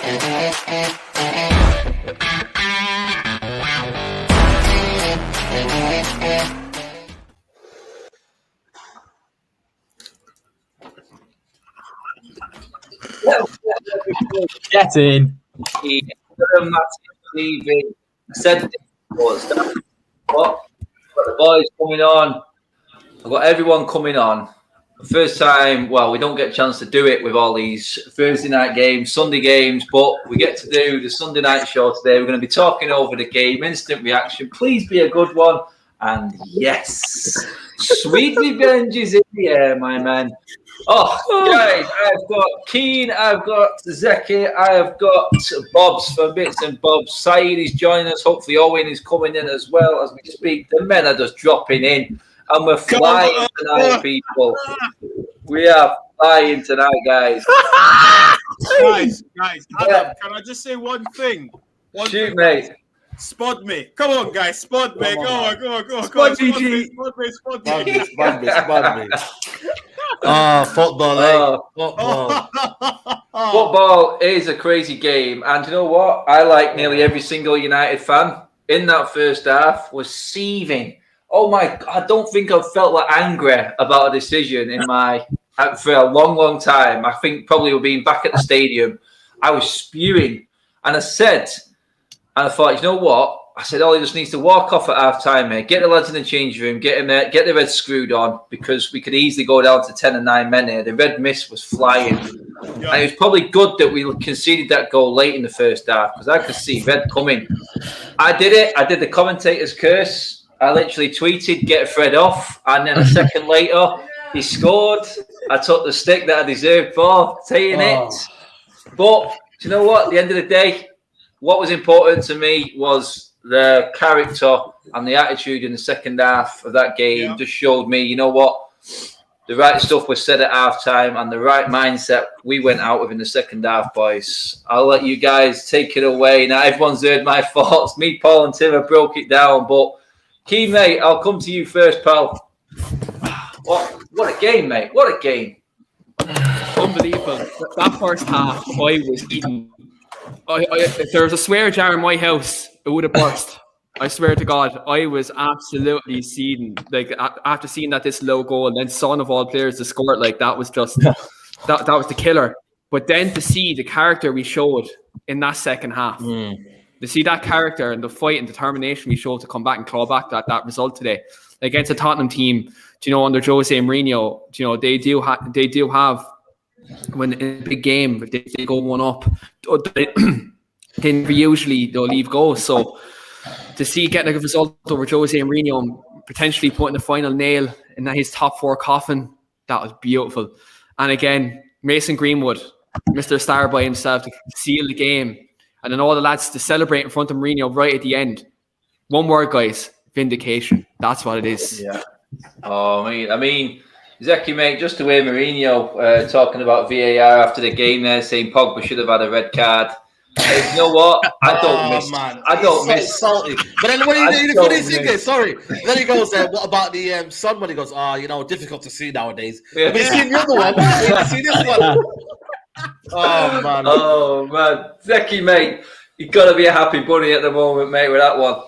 Get in. Matic TV. I said this before, what? I've got the boys coming on. I've got everyone coming on. First time, well, we don't get a chance to do it with all these Thursday night games, Sunday games, but we get to do the Sunday night show today. We're going to be talking over the game, instant reaction. Please be a good one. And yes, sweet revenge is in the air, my man. Oh, guys, I've got Keen, I've got Zeki, I've got Bobs for Bits and Bobs. Saeed is joining us. Hopefully Owen is coming in as well as we speak. The men are just dropping in. And we're flying tonight, people. We are flying tonight, guys. guys, Adam, can I just say one thing? Shoot, mate. Spud me. Come on, guys. Spud me. Go on. Spud me. Football. Football is a crazy game. And you know what? I, like nearly every single United fan, in that first half was seething. Oh my God, I don't think I've felt like angry about a decision for a long, long time. I think probably being back at the stadium, I was spewing. And I thought, you know what? I said, Ollie just needs to walk off at half time, mate. Get the lads in the change room, get him there, get the red screwed on, because we could easily go down to 10 and 9 men here. The red mist was flying. Yeah. And it was probably good that we conceded that goal late in the first half, because I could see red coming. I did it. I did the commentator's curse. I literally tweeted, get Fred off. And then a second later, he scored. I took the stick that I deserved for taking it. But do you know what? At the end of the day, what was important to me was the character and the attitude in the second half of that game. Just showed me, you know what? The right stuff was said at halftime and the right mindset we went out with in the second half, boys. I'll let you guys take it away. Now, everyone's heard my thoughts. Me, Paul and Tim have broke it down, but Key, mate, I'll come to you first, pal. What a game, mate. What a game. Unbelievable. That first half, I was eating. If there was a swear jar in my house, it would have burst. I swear to God, I was absolutely seething. Like, after seeing this low goal and then son of all players to score it, like, that was just, that was the killer. But then to see the character we showed in that second half, to see that character and the fight and determination we showed to come back and claw back that result today against a Tottenham team, under Jose Mourinho, they do have when in a big game they go one up, they usually they'll leave goals. So to see getting a result over Jose Mourinho and potentially putting the final nail in his top 4 coffin, that was beautiful. And again, Mason Greenwood, Mr. Star by himself, to seal the game. And then all the lads to celebrate in front of Mourinho right at the end. One word, guys. Vindication. That's what it is. Yeah. Oh, I mean, Zeki, mate, just the way Mourinho talking about VAR after the game there, saying Pogba should have had a red card. You know what? I don't miss. Salty. But then when then he goes, what about the Son when he goes, difficult to see nowadays. Yeah. Have you seen the other one? Have you seen this one? Oh man, Zeki, mate, you got to be a happy bunny at the moment, mate, with that one.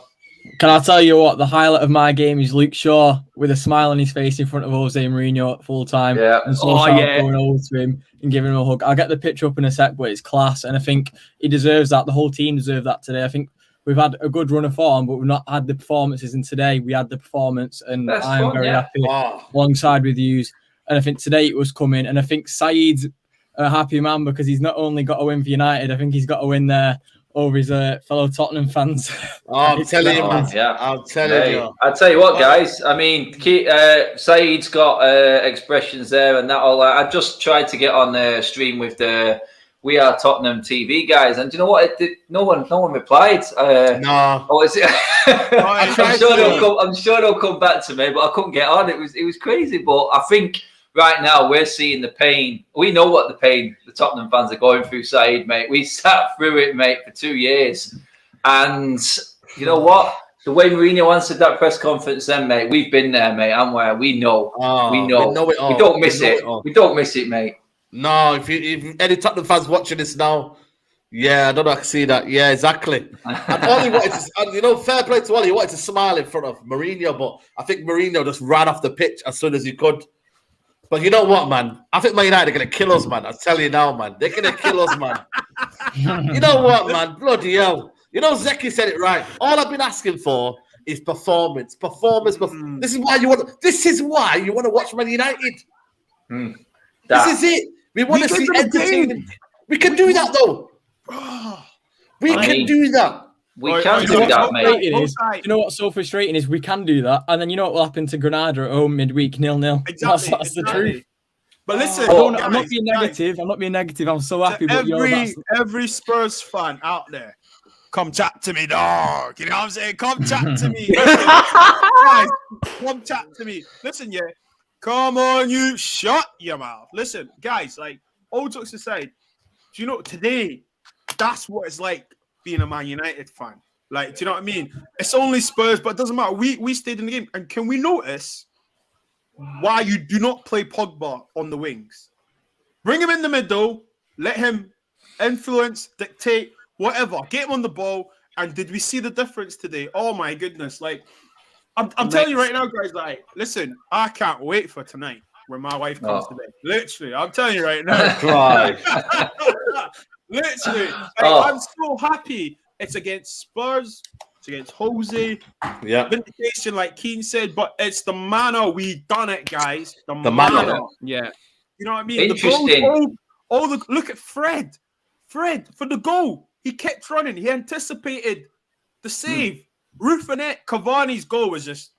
Can I tell you what? The highlight of my game is Luke Shaw with a smile on his face in front of Jose Mourinho at full time. Yeah. And going over to him and giving him a hug. I'll get the picture up in a sec, but it's class. And I think he deserves that. The whole team deserves that today. I think we've had a good run of form, but we've not had the performances. And today we had the performance, and I'm very happy alongside with yous. And I think today it was coming. And I think Saeed's a happy man because he's not only got a win for United, I think he's got a win there over his fellow Tottenham fans. I'm telling you, man. Yeah. I'm telling you. I'll tell you what, guys. I mean, Saeed's got expressions there and that all. I just tried to get on the stream with the We Are Tottenham TV guys, and do you know what? No one replied. No. Oh, is it? I'm sure they'll come back to me, but I couldn't get on. It was crazy, but I think right now we're seeing the pain. We know what the pain the Tottenham fans are going through, Saeed, mate. We sat through it, mate, for 2 years. And you know what? The way Mourinho answered that press conference then, mate, we've been there, mate, and we know. We know it all. We don't miss it. We don't miss it, mate. No, if any Tottenham fans watching this now, Yeah, I don't know. I can see that. Yeah, exactly. And Ollie wanted to, and, fair play to Ollie. He wanted to smile in front of Mourinho, but I think Mourinho just ran off the pitch as soon as he could. But you know what, man? I think Man United are going to kill us, man. I'll tell you now, man. They're going to kill us, man. You know what, man? Bloody hell. Zeki said it right. All I've been asking for is performance. This is why you want to watch Man United. This is it. We want to see entertaining. We can do that, though. We can do that. We can do that, mate. You know what's so frustrating is we can do that, and then you know what will happen to Granada at home midweek 0-0. Exactly, That's the truth. But listen, I'm not being negative. I'm not being negative. I'm so happy. But every Spurs fan out there, come chat to me, dog. You know what I'm saying? Come chat to me. Guys, come chat to me. Listen, yeah. Come on, you shut your mouth. Listen, guys, like, all jokes aside, do you know, today, that's what it's like being a Man United fan. Like, do you know what I mean? It's only Spurs, but it doesn't matter. We stayed in the game. And can we notice why you do not play Pogba on the wings? Bring him in the middle, let him influence, dictate, whatever. Get him on the ball. And did we see the difference today? Oh, my goodness. Like, I'm telling you right now, guys, like, listen, I can't wait for tonight when my wife comes today. Literally, I'm telling you right now. Literally. I'm so happy it's against Spurs, it's against Jose. Yeah. Vindication, like Keane said, but it's the manner we done it, guys. The manner. Yeah. You know what I mean? Interesting. Look at Fred. Fred, for the goal, he kept running. He anticipated the save. Rufinet, Cavani's goal was just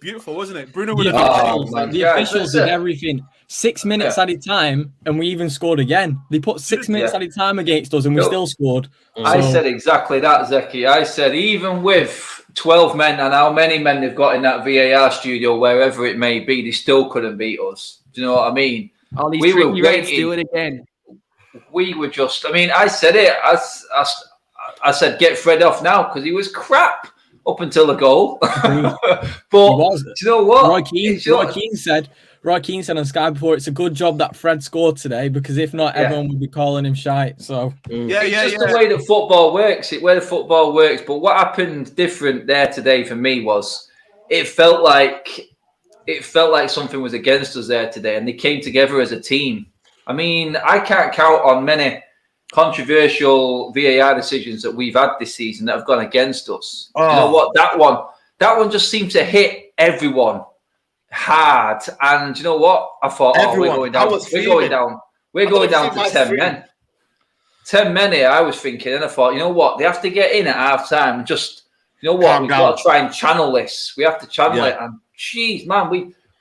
beautiful, wasn't it? Bruno would have the officials did everything. 6 minutes added time, and we even scored again. They put 6 minutes added time against us, and we still scored. I said exactly that, Zeki. I said even with 12 men and how many men they've got in that VAR studio, wherever it may be, they still couldn't beat us. Do you know what I mean? We were waiting to do it again. We were just. I mean, I said it. I said get Fred off now because he was crap up until the goal. But do you know what? Roy Keane said on Sky before, it's a good job that Fred scored today because if not, everyone would be calling him shite. So it's just the way that football works. But what happened different there today for me was it felt like something was against us there today, and they came together as a team. I mean, I can't count on many controversial VAR decisions that we've had this season that have gone against us. You know what? That one just seemed to hit everyone hard. And you know what? I thought, we're going down. We're going down to 10 men. 10 men here, I was thinking, and I thought, you know what? They have to get in at half time and just, you know what? We've got to try and channel this. We have to channel it. And geez, man,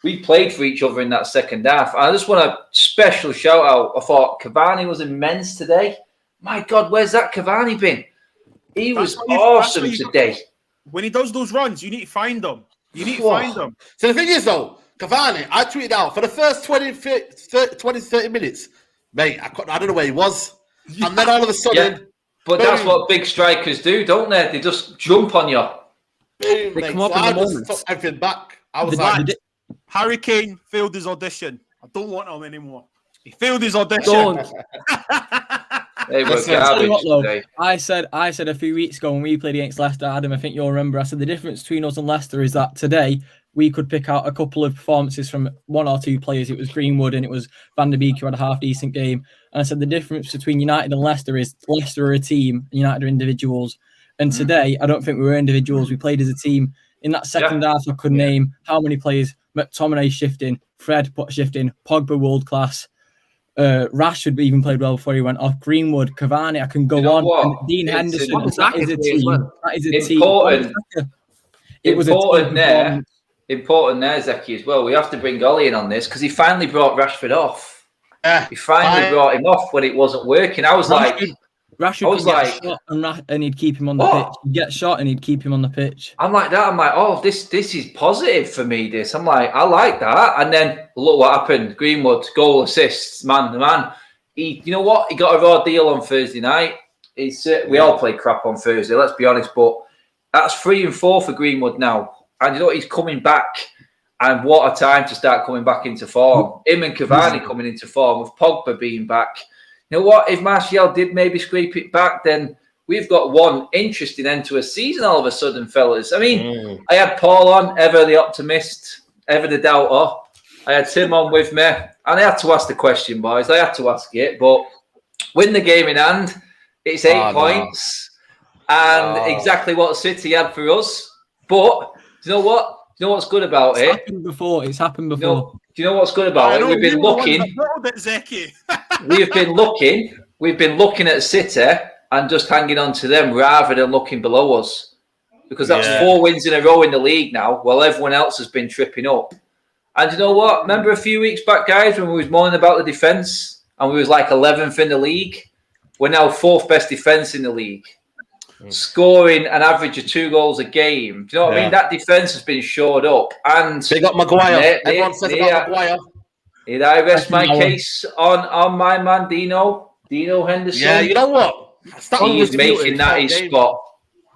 we played for each other in that second half. I just want a special shout out. I thought Cavani was immense today. My God, where's that Cavani been? He was awesome today. When he does those runs, you need to find them. So the thing is, though, Cavani, I tweeted out for the first 20, 30 minutes, mate, I don't know where he was. And then all of a sudden... But that's what big strikers do, don't they? They just jump on you. Boom, they come up in the moment. Took everything back. I was like... Harry Kane failed his audition. I don't want him anymore. He failed his audition. They were garbage. I said a few weeks ago when we played against Leicester, Adam, I think you'll remember, I said the difference between us and Leicester is that today we could pick out a couple of performances from one or two players. It was Greenwood and it was Van der Beek who had a half-decent game. And I said the difference between United and Leicester is Leicester are a team, United are individuals. And today, I don't think we were individuals. We played as a team. In that second half, I could name how many players. McTominay shifting, Fred shifting, Pogba world class. Rashford even played well before he went off. Greenwood, Cavani, I can go on. And Dean Henderson, that is a team. That is a team. It was important there. Important there, Zeki, as well. We have to bring Ollie in on this because he finally brought Rashford off. He finally fine. Brought him off when it wasn't working. I was like, Rashford could get shot and he'd keep him on the pitch. He'd get shot and he'd keep him on the pitch. I'm like that. I'm like, oh, this is positive for me. This. I'm like, I like that. And then look what happened. Greenwood, goal, assists, man. The man. He, you know what? He got a raw deal on Thursday night. We all play crap on Thursday. Let's be honest. But that's 3 and 4 for Greenwood now. And you know what? He's coming back. And what a time to start coming back into form. Him and Cavani coming into form with Pogba being back. you know what? If Martial did maybe scrape it back, then we've got one interesting end to a season all of a sudden, fellas. I mean, I had Paul on, ever the optimist, ever the doubter. I had Tim on with me, and I had to ask the question, boys. I had to ask it, but win the game in hand. It's 8 points, and exactly what City had for us. But do you know what? Do you know what's good about it? It's happened before. Do you know what's good about it? We've been looking. We've been looking at City and just hanging on to them rather than looking below us, because that's 4 wins in a row in the league now, while everyone else has been tripping up. And you know what? Remember a few weeks back, guys, when we was moaning about the defence and we was like 11th in the league? We're now 4th best defence in the league, scoring an average of 2 goals a game. Do you know what I mean? That defence has been shored up. And they got Maguire. Everyone says about Maguire. Did I rest my case on my man Dino Henderson? Yeah, you know what? He's making that his spot.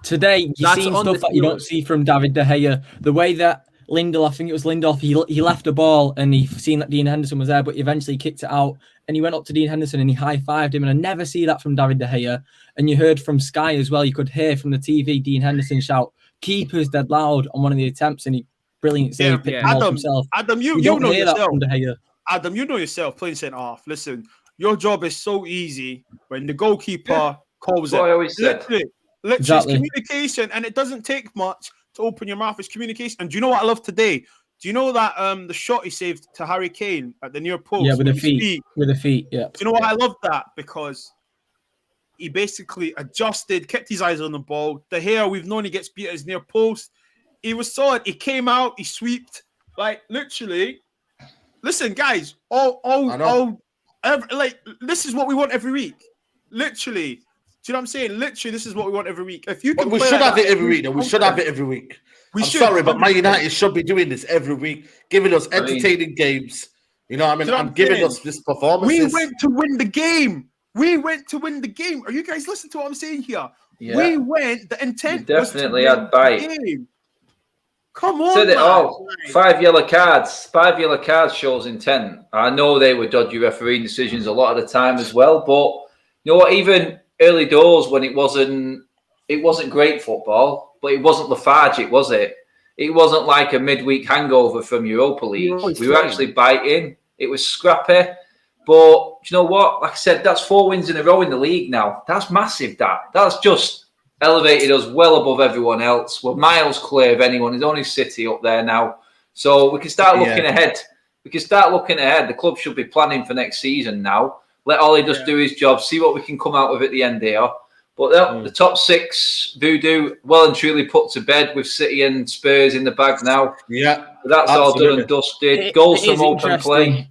Today, you've seen stuff that you don't see from David De Gea. The way that Lindelof, I think it was Lindelof, he left a ball and he seen that Dean Henderson was there, but he eventually kicked it out and he went up to Dean Henderson and he high-fived him, and I never see that from David De Gea. And you heard from Sky as well, you could hear from the TV Dean Henderson shout, "Keeper's dead loud" on one of the attempts, and he brilliant save, picked him off himself. Adam, you know yourself. Adam, you know yourself playing centre half. Listen, your job is so easy when the goalkeeper calls it. I always said. Literally, it's communication, and it doesn't take much to open your mouth. It's communication. And do you know what I love today? Do you know that the shot he saved to Harry Kane at the near post? Yeah, with the feet. With the feet, yeah. Do you know what I love that? Because he basically adjusted, kept his eyes on the ball. De Gea, we've known he gets beat at his near post. He was solid. He came out, he sweeped. Like, literally, listen, guys, this is what we want every week. Literally. Do you know what I'm saying? Literally, this is what we want every week. If you can, we should have it every week. We should have it every week. I'm sorry, but Man United should be doing this every week, giving us entertaining games. You know what I mean? And giving us this performance. We went to win the game. Are you guys listening to what I'm saying here? Yeah. We went. The intent was definitely had bite. Come on, said it all. 5 yellow cards. 5 yellow cards shows intent. I know they were dodgy refereeing decisions a lot of the time as well, but you know what? Even early doors when it wasn't great football, but it wasn't lethargic, was it? It wasn't like a midweek hangover from Europa League. We were actually biting. It was scrappy. But you know what? Like I said, that's 4 wins in a row in the league now. That's massive, That's just elevated us well above everyone else. We're miles clear of anyone. There's only City up there now. So we can start looking ahead. The club should be planning for next season now. Let Ollie just do his job, see what we can come out with at the end here. But the top 6 voodoo well and truly put to bed with City and Spurs in the bag now. Yeah. That's all done and dusted. Goals from open play.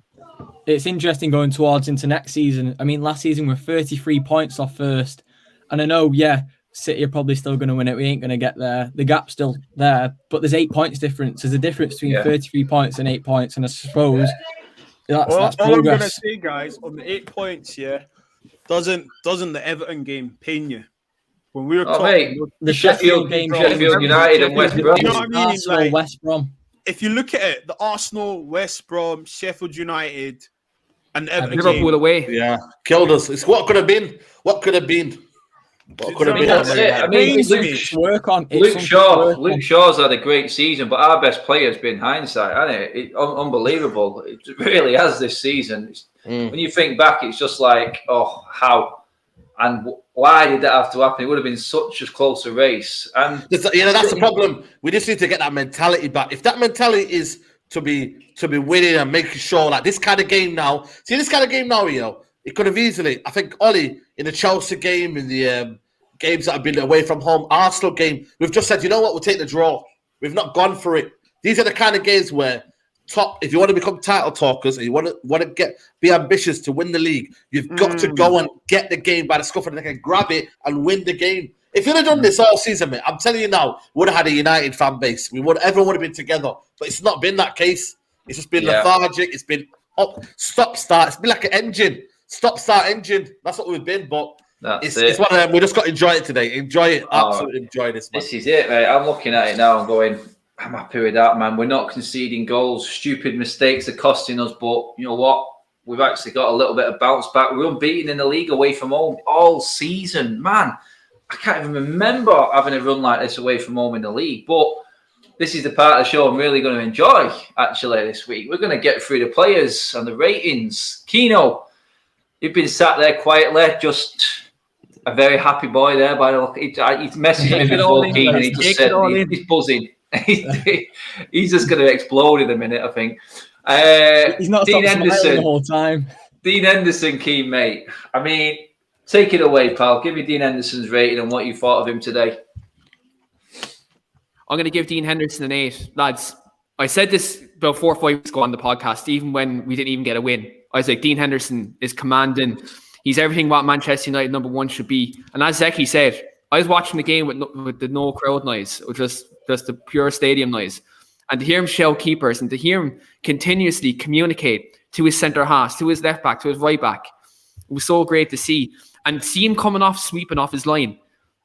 It's interesting going towards into next season. I mean, last season we're 33 points off first. And I know, City are probably still going to win it. We ain't going to get there. The gap's still there. But there's 8 points difference. There's a difference between 33 points and 8 points. And I suppose that's progress. All I'm going to say, guys, on the 8 points, doesn't the Everton game pain you? When we were talking, the Sheffield United and West Brom. You know what I mean? Arsenal, West Brom. If you look at it, the Arsenal, West Brom, Sheffield United, and Everton Liverpool away. Yeah, killed us. It's what could have been. That's it. I mean, Luke Shaw's had a great season, but our best player's been hindsight, hasn't it? Unbelievable. It really has this season. When you think back, it's just like, how and why did that have to happen? It would have been such a closer race. And that's the problem. We just need to get that mentality back. If that mentality is to be winning and making sure, like this kind of game now. It could have easily, I think, Ollie, in the Chelsea game, in the games that have been away from home, Arsenal game, we've just said, you know what, we'll take the draw. We've not gone for it. These are the kind of games where if you want to become title talkers and you want to be ambitious to win the league, you've got to go and get the game by the scruff of the neck and grab it and win the game. If you'd have done this all season, mate, I'm telling you now, we would have had a United fan base. Everyone would have been together. But it's not been that case. It's just been lethargic. It's been stop, start. It's been like an engine. Stop, start, engine. That's what we've been. But it's one of them. We just got to enjoy it today. Enjoy it. Absolutely enjoy this, man. This is it, mate. I'm looking at it now and going, I'm happy with that, man. We're not conceding goals. Stupid mistakes are costing us. But you know what? we've actually got a little bit of bounce back. We're unbeaten in the league away from home all season. Man, I can't even remember having a run like this away from home in the league. But this is the part of the show I'm really going to enjoy, actually, this week. We're going to get through the players and the ratings. Keno, you've been sat there quietly, just a very happy boy there by the look. He's messaged me before, Keno, and he just said he's buzzing. He's just going to explode in a minute, I think. He's not Dean stopped smiling Henderson the whole time. Dean Henderson, keen mate. I mean, take it away, pal. Give me Dean Henderson's rating and what you thought of him today. I'm going to give Dean Henderson an 8. Lads, I said this about 4 or 5 weeks ago on the podcast, even when we didn't even get a win. I was like, Dean Henderson is commanding. He's everything what Manchester United number 1 should be. And as Zeki said, I was watching the game with the no crowd noise, or just the pure stadium noise. And to hear him shell keepers and to hear him continuously communicate to his centre halves, to his left back, to his right back, it was so great to see. And see him coming off, sweeping off his line.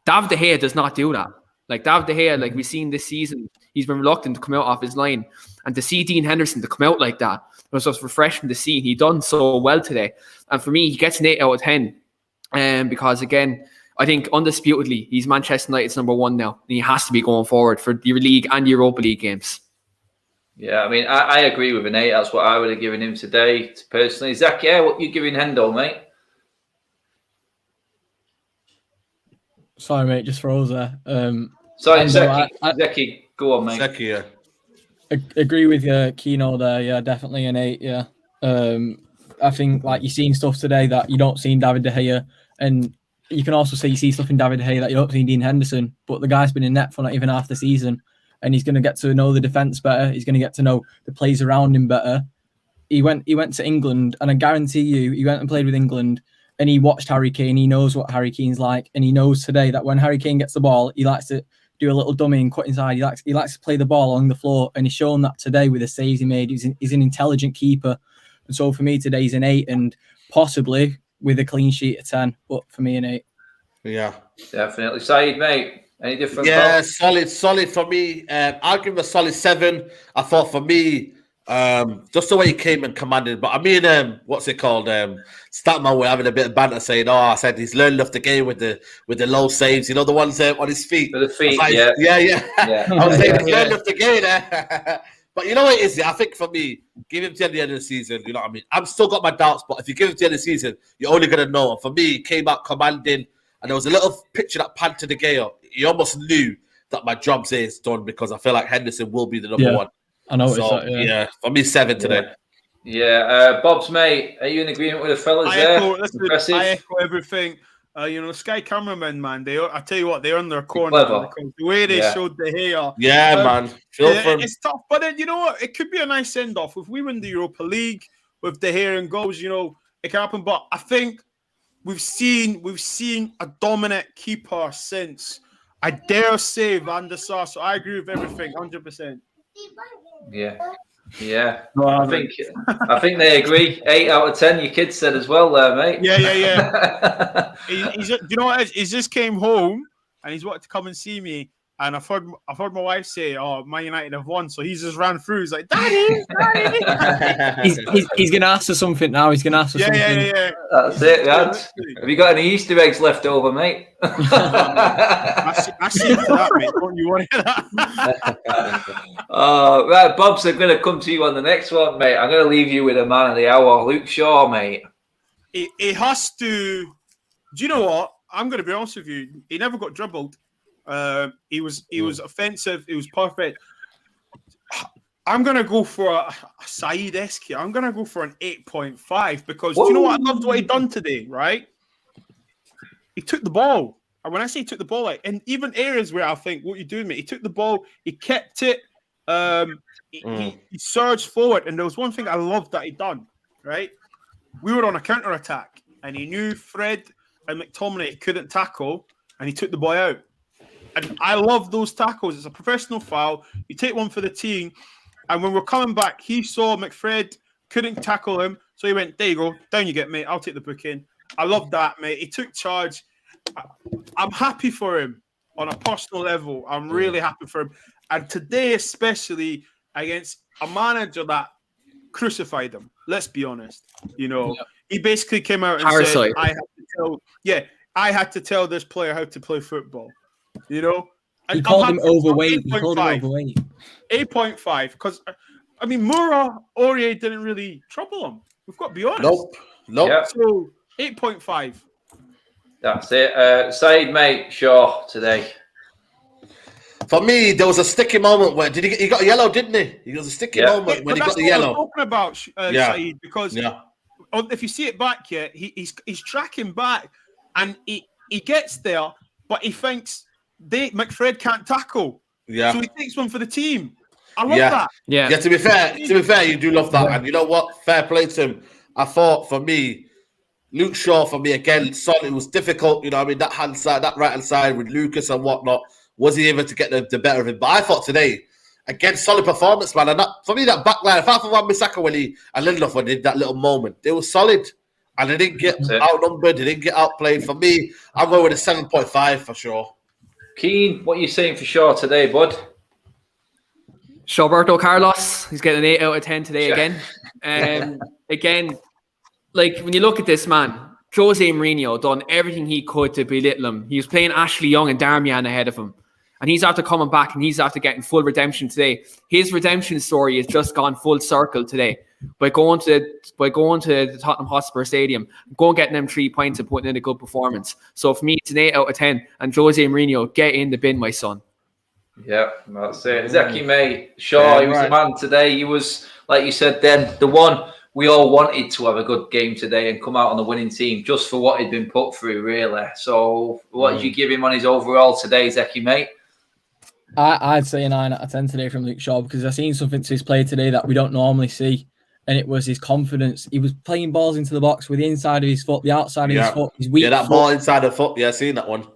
David De Gea does not do that. Like David De Gea, like we've seen this season, he's been reluctant to come out off his line. And to see Dean Henderson to come out like that, it was just refreshing to see. He done so well today. And for me, he gets an 8 out of 10. Because again, I think undisputedly, he's Manchester United's number 1 now. And he has to be going forward for the League and Europa League games. Yeah, I mean, I agree with an 8. That's what I would have given him today, personally. Zach, yeah, what you giving Hendo, mate? Sorry, mate, just froze there. Sorry, Zeki, go on, mate. Zeki, yeah. Agree with Keno there. Yeah, definitely an 8. Yeah. I think like you're seeing stuff today that you don't see in David De Gea, and you can also see stuff in David De Gea that you don't see in Dean Henderson. But the guy's been in net for not even half the season, and he's going to get to know the defense better. He's going to get to know the players around him better. He went to England, and I guarantee you, he went and played with England, and he watched Harry Kane. He knows what Harry Kane's like, and he knows today that when Harry Kane gets the ball, he likes to do a little dummy and cut inside. He likes to play the ball along the floor, and he's shown that today with the saves he made. He's an intelligent keeper, and so for me today he's an 8, and possibly with a clean sheet a 10. But for me, an 8. Yeah, definitely. Saeed, mate, any different? Yeah, solid for me. I'll give him a solid 7. I thought for me, just the way he came and commanded. But I mean, what's it called? Statman were having a bit of banter saying, I said he's learned off the game with the low saves. You know, the ones on his feet. With the feet, like, yeah. I was saying he's learned off the game. But you know what it is? I think for me, give him to the end of the season. You know what I mean? I've still got my doubts, but if you give him to the end of the season, you're only going to know. And for me, he came out commanding, and there was a little picture that panned to the Gale. He almost knew that my job's is done because I feel like Henderson will be the number 1. I know. So, yeah, for me, 7 today. Yeah, Bob's mate, are you in agreement with the fellas there? I echo everything. Sky cameramen, man. I tell you what, they're on their corner because the way they showed the hair. Yeah, man. It's tough, but then you know what? It could be a nice send off if we win the Europa League with the hair and goals. You know, it can happen. But I think we've seen a dominant keeper since. I dare say Van der Sar. So I agree with everything, 100%. Yeah. No, I think they agree. 8 out of 10. Your kids said as well, there, mate. Yeah. You know what? He just came home and he's wanted to come and see me. And I've heard my wife say, "Oh, Man United have won," so he's just ran through. He's like, "Daddy." he's gonna ask for something now. He's gonna ask for something. Yeah. That's it, lads. Have you got any Easter eggs left over, mate? I see to that, mate. Don't you want that? Right, Bobs, I'm going to come to you on the next one, mate. I'm going to leave you with a man of the hour, Luke Shaw, mate. It has to. Do you know what? I'm going to be honest with you. He never got dribbled. He was offensive. He was perfect. I'm going to go for a Saeed-esque here. I'm going to go for an 8.5 because do you know what? I loved what he done today, right? He took the ball. And when I say he took the ball, like, in even areas where I think, what you doing, mate? He took the ball. He kept it. He surged forward. And there was one thing I loved that he done, right? We were on a counter-attack and he knew Fred and McTominay couldn't tackle and he took the boy out. And I love those tackles. It's a professional foul. You take one for the team. And when we're coming back, he saw McFred couldn't tackle him. So he went, there you go. Down you get, mate. I'll take the booking. I love that, mate. He took charge. I'm happy for him on a personal level. I'm really happy for him. And today, especially against a manager that crucified him. Let's be honest. You know, he basically came out and Parasite. said, I had to tell this player how to play football. You know, and He called him happy with overweight. He called him 8.5. overweight. 8.5, because I mean, Aurier didn't really trouble him. We've got to be honest. Nope. Yeah. So 8.5. That's it. Said, mate, Shaw today. For me, there was a sticky moment where he got a yellow, didn't he? He was a sticky moment when he got the yellow. That's what I'm talking about, Said, because if you see it back here, he's tracking back, and he gets there, but he thinks McFred can't tackle. Yeah. So he takes one for the team. I love that. Yeah. To be fair, you do love that. And you know what? Fair play to him. I thought for me, Luke Shaw, for me, again, solid. It was difficult, you know what I mean? That hand side, that right hand side with Lucas and whatnot. Was he able to get the better of him? But I thought today, again, solid performance, man. And for me, that back line, apart from Wan-Bissaka when and Lindelof when they did that little moment, they were solid. And they didn't get outnumbered, they didn't get outplayed. For me, I'm going with a 7.5 for sure. Keen, what are you saying for Shaw today, bud? Roberto Carlos, he's getting an 8 out of 10 today again. Again, like when you look at this man, Jose Mourinho done everything he could to belittle him. He was playing Ashley Young and Darmian ahead of him. And he's after coming back and he's after getting full redemption today. His redemption story has just gone full circle today by going to the Tottenham Hotspur Stadium, going getting them 3 points and putting in a good performance. So for me, it's an 8 out of 10. And Jose Mourinho, get in the bin, my son. Yeah, that's it. Zeki, mate, Shaw, he was the man today. He was, like you said then, the one we all wanted to have a good game today and come out on the winning team just for what he'd been put through, really. So what did you give him on his overall today, Zeki, mate? I'd say a 9 out of 10 today from Luke Shaw, because I've seen something to his play today that we don't normally see, and it was his confidence. He was playing balls into the box with the inside of his foot, the outside of his foot, his weak that foot. ball inside the foot. Yeah, I've seen that one.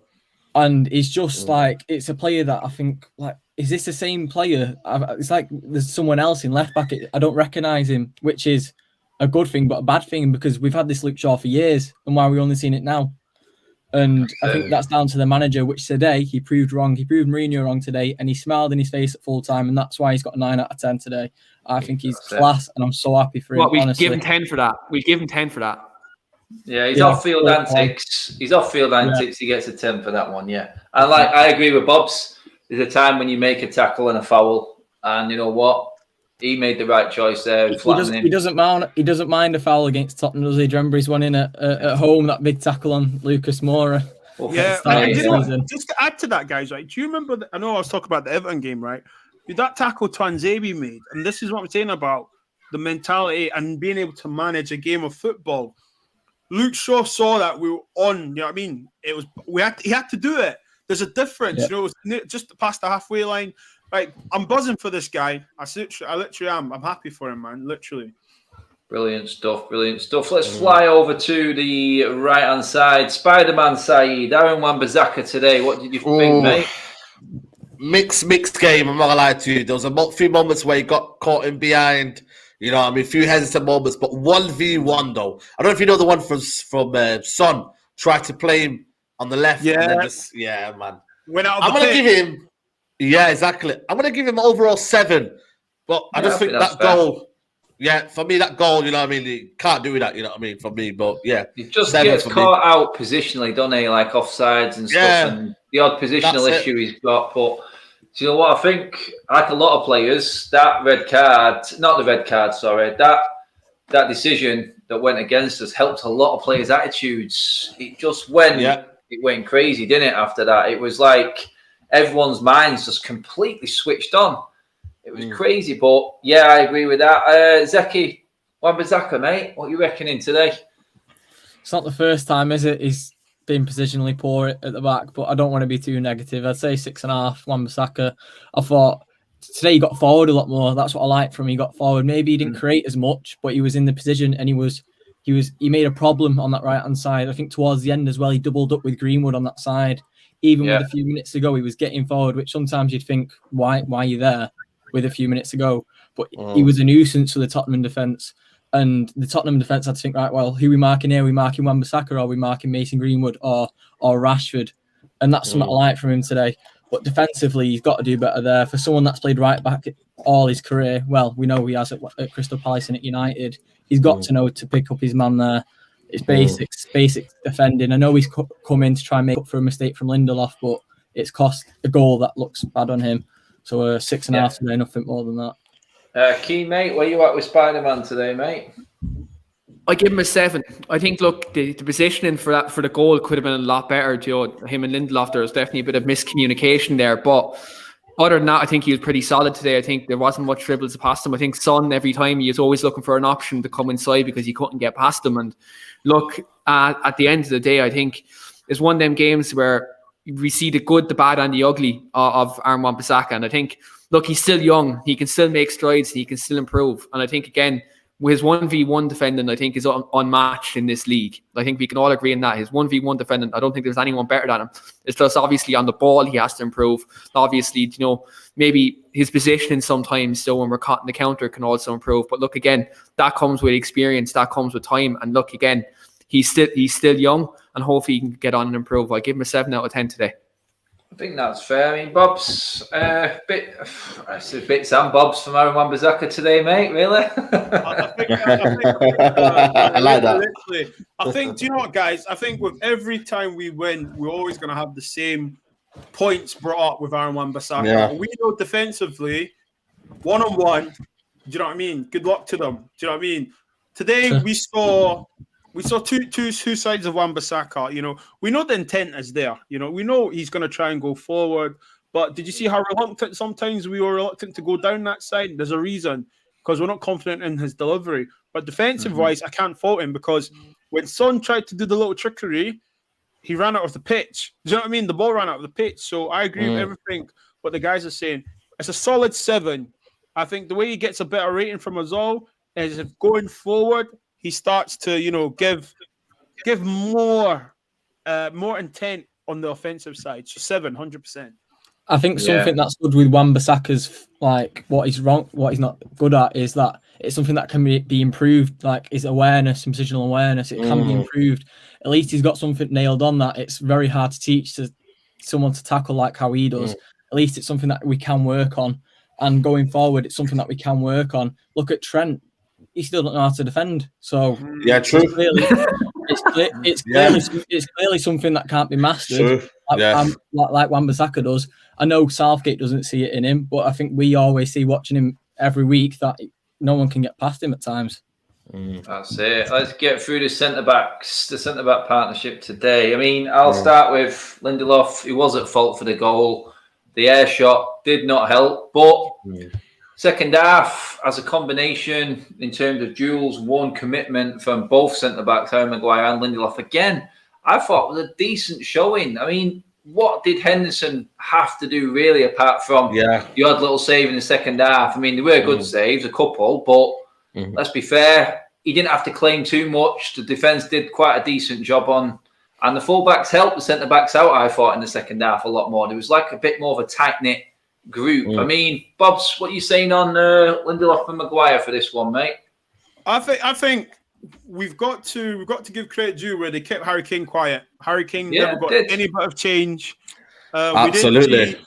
And it's just like, it's a player that I think, like, is this the same player? It's like there's someone else in left back. I don't recognise him, which is a good thing, but a bad thing, because we've had this Luke Shaw for years, and why are we only seeing it now? And I think that's down to the manager, which today he proved wrong. He proved Mourinho wrong today, and he smiled in his face at full time, and that's why he's got a 9 out of 10 today. I think he's class, and I'm so happy for him. We'll give him 10 for that. We'll give him 10 for that. Yeah, he's off-field antics. He's off-field antics. He gets a 10 for that one, And I agree with Bob's. There's a time when you make a tackle and a foul, and you know what? He made the right choice there. He doesn't mind a foul against Tottenham, does he? Do you remember he's one in at home, that big tackle on Lucas Moura? Just to add to that, guys, right? Do you remember? I know I was talking about the Everton game, right? That tackle Tuanzebe made, and this is what I'm saying about the mentality and being able to manage a game of football. Luke Shaw saw that we were on. You know what I mean? He had to do it. There's a difference, you know. It was just past the halfway line. Right, I'm buzzing for this guy. I literally am. I'm happy for him, man. Literally. Brilliant stuff. Let's fly over to the right-hand side. Spider-Man Saeed, Aaron Wan-Bissaka today. What did you think, mate? Mixed game, I'm not going to lie to you. There was a few moments where he got caught in behind. You know, I mean, a few hesitant moments, but 1v1 though. I don't know if you know the one from Son. Tried to play him on the left. Yeah. And then man. Went out of I'm going to give him... Yeah, exactly. I'm going to give him overall 7. But I just think that goal... Yeah, for me, that goal, you know what I mean? He can't do that, you know what I mean, for me. But, yeah. He just gets caught out positionally, doesn't he? Like offsides and stuff. And the odd positional issue he's got. But do you know what? I think, like a lot of players, that decision that went against us helped a lot of players' attitudes. It just went... Yeah. It went crazy, didn't it, after that? It was like everyone's minds just completely switched on. It was crazy, but yeah, I agree with that. Zeki, Wan-Bissaka, mate, what are you reckoning today? It's not the first time, is it? He's been positionally poor at the back, but I don't want to be too negative. I'd say 6.5, Wan-Bissaka. I thought today he got forward a lot more. That's what I liked from him. He got forward. Maybe he didn't create as much, but he was in the position and he made a problem on that right-hand side. I think towards the end as well, he doubled up with Greenwood on that side. Even with a few minutes to go, he was getting forward, which sometimes you'd think, why are you there with a few minutes to go? But he was a nuisance for the Tottenham defence. And the Tottenham defence had to think, right, well, who are we marking here? Are we marking Wan-Bissaka or are we marking Mason Greenwood or Rashford? And that's something I like from him today. But defensively, he's got to do better there. For someone that's played right back all his career, well, we know he has at Crystal Palace and at United. he's got to know to pick up his man there. It's basic defending. I know he's come in to try and make up for a mistake from Lindelof, but it's cost a goal that looks bad on him. So 6.5 today, nothing more than that. Keen, mate, where you at with Spider-Man today, mate? I give him a 7. I think, look, the positioning for the goal could have been a lot better. Him and Lindelof, there was definitely a bit of miscommunication there. But other than that, I think he was pretty solid today. I think there wasn't much dribbles past him. I think Son, every time, he was always looking for an option to come inside because he couldn't get past him. And look, at the end of the day, I think it's one of them games where we see the good, the bad, and the ugly of Aaron Wan-Bissaka. And I think, look, he's still young. He can still make strides. He can still improve. And I think, again, his 1v1 defending, I think, is unmatched in this league. I think we can all agree on that. His 1v1 defending, I don't think there's anyone better than him. It's just obviously on the ball he has to improve. Obviously, maybe his positioning sometimes, so when we're caught in the counter, can also improve. But look, again, that comes with experience. That comes with time. And look, again, he's still young, and hopefully he can get on and improve. I give him a 7 out of 10 today. I think that's fair. I mean, Bob's bits and bobs from Aaron Wan-Bissaka today, mate. Really? I like that. I think, do you know what, guys? I think with every time we win, we're always going to have the same points brought up with Aaron Wan-Bissaka. Yeah. We know defensively, one-on-one, do you know what I mean? Good luck to them. Do you know what I mean? Today, we saw two sides of Wan-Bissaka. We know the intent is there. We know he's going to try and go forward. But did you see how reluctant sometimes we were reluctant to go down that side? There's a reason, because we're not confident in his delivery. But defensive-wise, I can't fault him, because when Son tried to do the little trickery, he ran out of the pitch. Do you know what I mean? The ball ran out of the pitch. So I agree with everything what the guys are saying. It's a solid 7. I think the way he gets a better rating from us all is if going forward, he starts to, give more intent on the offensive side. So 7, 100%. I think something that's good with Wan-Bissaka's, like, what he's not good at, is that it's something that can be improved, like his awareness, positional awareness. It can be improved. At least he's got something nailed on that it's very hard to teach to someone to tackle like how he does. At least it's something that we can work on. And going forward, it's something that we can work on. Look at Trent. He still doesn't know how to defend. So yeah, true. It's clearly something that can't be mastered. Like Wan-Bissaka does. I know Southgate doesn't see it in him, but I think we always see watching him every week that no one can get past him at times. That's it. Let's get through the centre-back partnership today. I mean, I'll start with Lindelof, who was at fault for the goal. The air shot did not help, but second half, as a combination in terms of duels, one commitment from both centre-backs, Harry Maguire and Lindelof. Again, I thought it was a decent showing. I mean, what did Henderson have to do, really, apart from the odd little save in the second half? I mean, there were good saves, a couple, but let's be fair, he didn't have to claim too much. The defence did quite a decent job on, and the full-backs helped the centre-backs out, I thought, in the second half a lot more. There was like a bit more of a tight-knit group. I mean, Bobs, what are you saying on Lindelof and Maguire for this one, mate? I think we've got to give credit due where they kept Harry Kane quiet. Harry Kane never got any bit of change. Absolutely.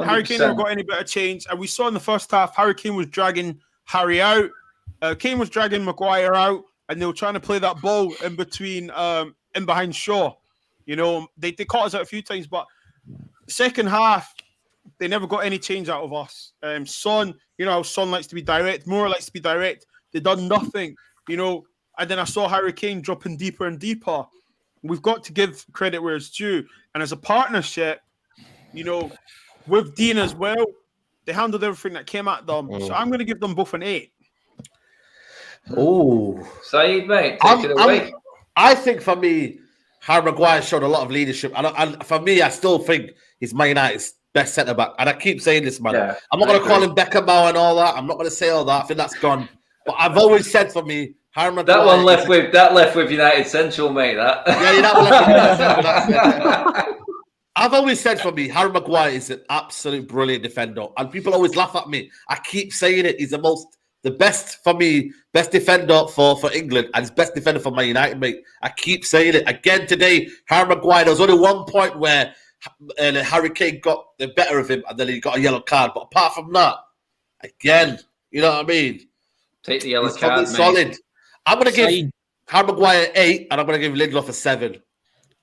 Harry Kane never got any bit of change, and we saw in the first half Harry Kane was dragging Harry out. Kane was dragging Maguire out, and they were trying to play that ball in between, in behind Shaw. They caught us out a few times, but second half, they never got any change out of us. Son, how Son likes to be direct. Moore likes to be direct. They done nothing, And then I saw Harry Kane dropping deeper and deeper. We've got to give credit where it's due. And as a partnership, with Dean as well, they handled everything that came at them. So I'm going to give them both an 8. Oh, Saeed, mate, take it away. I think for me, Harry Maguire showed a lot of leadership. And for me, I still think he's Man United's best centre back. And I keep saying this, man. Yeah, I'm not going to call him Beckenbauer and all that. I'm not going to say all that. I think that's gone. But I've always said for me, Harry Maguire. That one left with United Central, mate. That. Yeah, that one left with United Central. I've always said for me, Harry Maguire is an absolute brilliant defender. And people always laugh at me. I keep saying it. He's the best for me, best defender for England, and his best defender for Man United, mate. I keep saying it. Again today, Harry Maguire, there was only one point where Harry Kane got the better of him and then he got a yellow card. But apart from that, again, you know what I mean? Take the yellow card, mate. Solid. I'm going to give Harry Maguire 8, and I'm going to give Lindelof a 7.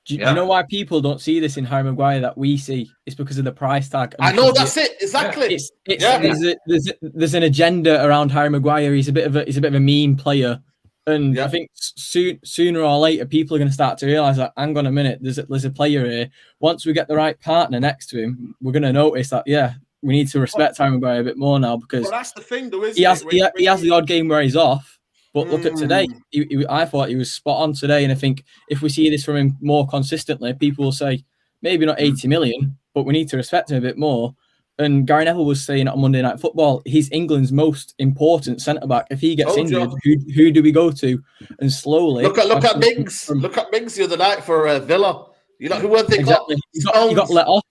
Do you know why people don't see this in Harry Maguire that we see? It's because of the price tag. I know, that's it. Exactly. There's an agenda around Harry Maguire. He's a bit of a mean player. And I think sooner or later, people are going to start to realise that, hang on a minute, there's a player here. Once we get the right partner next to him, we're going to notice that, we need to respect Harry Maguire a bit more now, because that's the thing, though, isn't he has the odd game where he's off. But look at today. I thought he was spot on today. And I think if we see this from him more consistently, people will say, maybe not 80 million, but we need to respect him a bit more. And Gary Neville was saying on Monday Night Football, he's England's most important centre-back. If he gets injured, who do we go to? And slowly... Look at Mings. Look at Mings the other night for Villa. You know, who were they got? He got let off.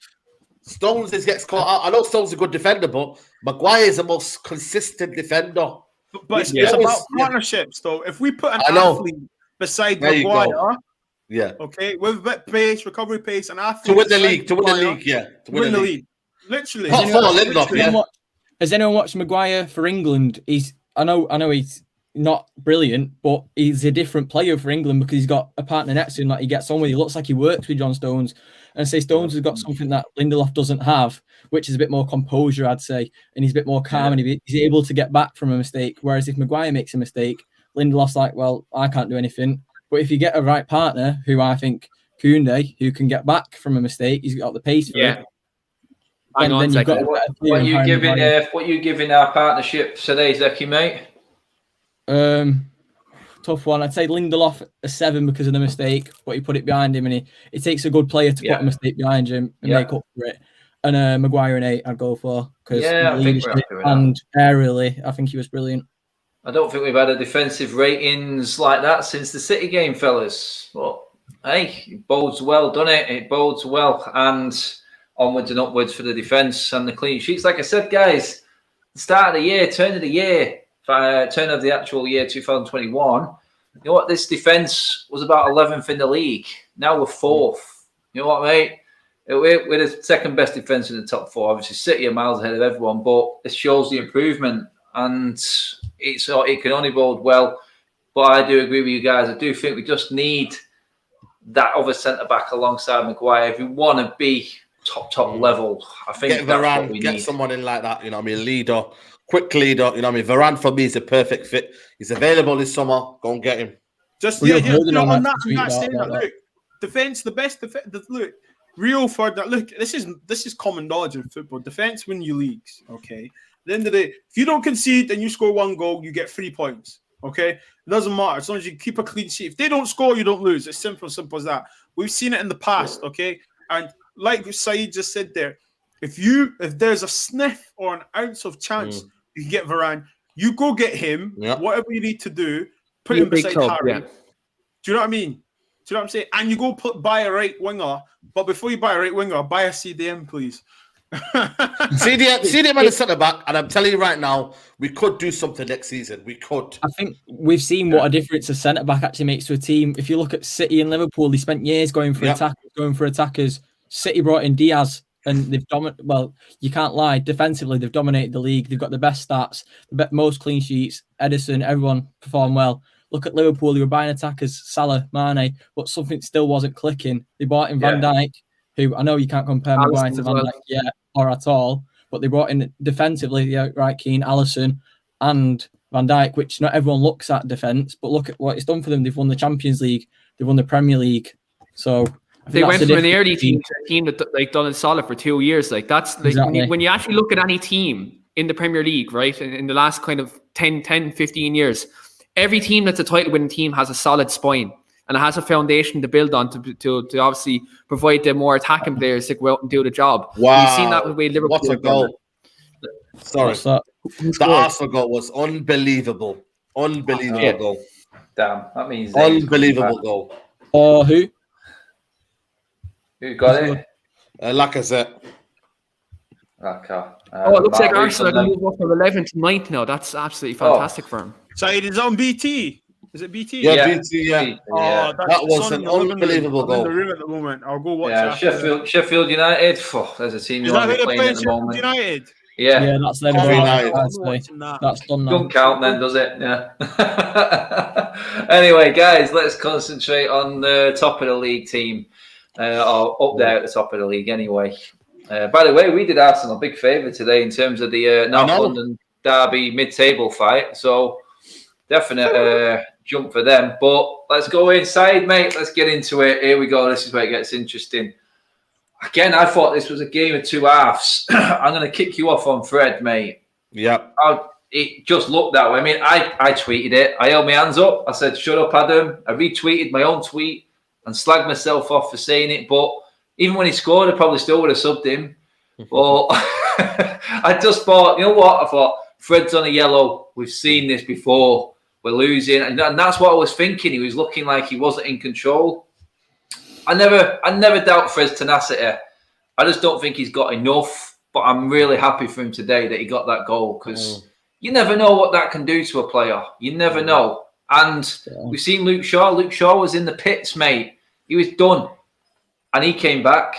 Stones gets caught out. I know Stones is a good defender, but Maguire is the most consistent defender. But it's about partnerships, though. If we put an athlete beside Maguire, okay, with a bit of pace, recovery pace, and athlete to win the league, to win the league. Literally. Has anyone watched Maguire for England? I know he's not brilliant, but he's a different player for England because he's got a partner next to him that he gets on with. He looks like he works with John Stones. And say Stones has got something that Lindelof doesn't have, which is a bit more composure, I'd say, and he's a bit more calm, and he's able to get back from a mistake. Whereas if Maguire makes a mistake, Lindelof's like, well, I can't do anything. But if you get a right partner, who I think Koundé, who can get back from a mistake, he's got the pace for it. Hang on a second. What are you giving our partnership today, Zeki, mate? Tough one. I'd say Lindelof a 7 because of the mistake, but he put it behind him, and it takes a good player to put a mistake behind him and make up for it. And Maguire an 8, I'd go for, because and aerially, I think he was brilliant. I don't think we've had a defensive ratings like that since the City game, fellas. But hey, it bodes well, doesn't it? It bodes well, and onwards and upwards for the defence and the clean sheets. Like I said, guys, the start of the year, turn of the actual year 2021, you know what? This defence was about 11th in the league. Now we're 4th. You know what, mate? We're the second best defence in the top 4. Obviously, City are miles ahead of everyone, but it shows the improvement, and it can only bode well. But I do agree with you guys. I do think we just need that other centre back alongside Maguire if we want to be top level. I think that's what we need. Someone in like that. You know what I mean? Leader. Quick leader, you know what I mean? Varane for me is a perfect fit. He's available this summer. Go and get him. Just on that, look, defense, the best defense. Look, real for that. Look, this is common knowledge in football. Defense win you leagues. Okay. At the end of the day, if you don't concede and you score 1 goal, you get 3 points. Okay, it doesn't matter as long as you keep a clean sheet. If they don't score, you don't lose. It's simple as that. We've seen it in the past. Okay, and like Saeed just said there, if there's a sniff or an ounce of chance. You can get Varane. You go get him. Yep. Whatever you need to do, put him beside Harry. Do you know what I mean? Do you know what I'm saying? And you go buy a right winger. But before you buy a right winger, buy a CDM, please. CDM and a centre back. And I'm telling you right now, we could do something next season. We could. I think we've seen what a difference a centre back actually makes to a team. If you look at City and Liverpool, they spent years going for attackers. City brought in Diaz. And they've dominated. Well, you can't lie. Defensively, they've dominated the league. They've got the best stats, the most clean sheets. Edison, everyone performed well. Look at Liverpool. They were buying attackers, Salah, Mane, but something still wasn't clicking. They bought in Van Dijk, who I know you can't compare Maguire to Van Dijk yet or at all, but they brought in defensively, Keane, Alisson, and Van Dijk, which not everyone looks at defence, but look at what it's done for them. They've won the Champions League. They've won the Premier League. So. They went from an early team to a team that done it solid for 2 years. Like that's when you actually look at any team in the Premier League, right? In the last kind of 10, 15 years, every team that's a title-winning team has a solid spine and it has a foundation to build on to obviously provide the more attacking players to go out and do the job. Wow. You've seen that with the way Liverpool. What a goal! Sorry, the Arsenal goal was unbelievable. Unbelievable goal. Damn, that means unbelievable goal. Oh, who? Who got it? Lacazette. It looks like Arsenal are going to move up from 11 to 9th now. That's absolutely fantastic for him. So it is on BT. Is it BT? Yeah, BT. Yeah. That was an unbelievable goal. I'm in the room at the moment. I'll go watch that. Sheffield United. There's a team you want to be playing at the moment. United. Yeah, that's them. Oh, United. I'm watching that. That's done now. Don't count then, does it? Yeah. Anyway, guys, let's concentrate on the top of the league team, or up there at the top of the league anyway. By the way, we did Arsenal a big favour today in terms of the North London derby mid-table fight. So definite jump for them. But let's go inside, mate. Let's get into it. Here we go. This is where it gets interesting. Again, I thought this was a game of two halves. I'm going to kick you off on Fred, mate. Yep. It just looked that way. I mean, I tweeted it. I held my hands up. I said, shut up, Adam. I retweeted my own tweet and slagged myself off for saying it. But even when he scored, I probably still would have subbed him. But I just thought, you know what? I thought, Fred's on a yellow. We've seen this before. We're losing. And that's what I was thinking. He was looking like he wasn't in control. I never doubt Fred's tenacity. I just don't think he's got enough. But I'm really happy for him today that he got that goal, because you never know what that can do to a player. You never know. And we've seen Luke Shaw. Luke Shaw was in the pits, mate. He was done. And he came back.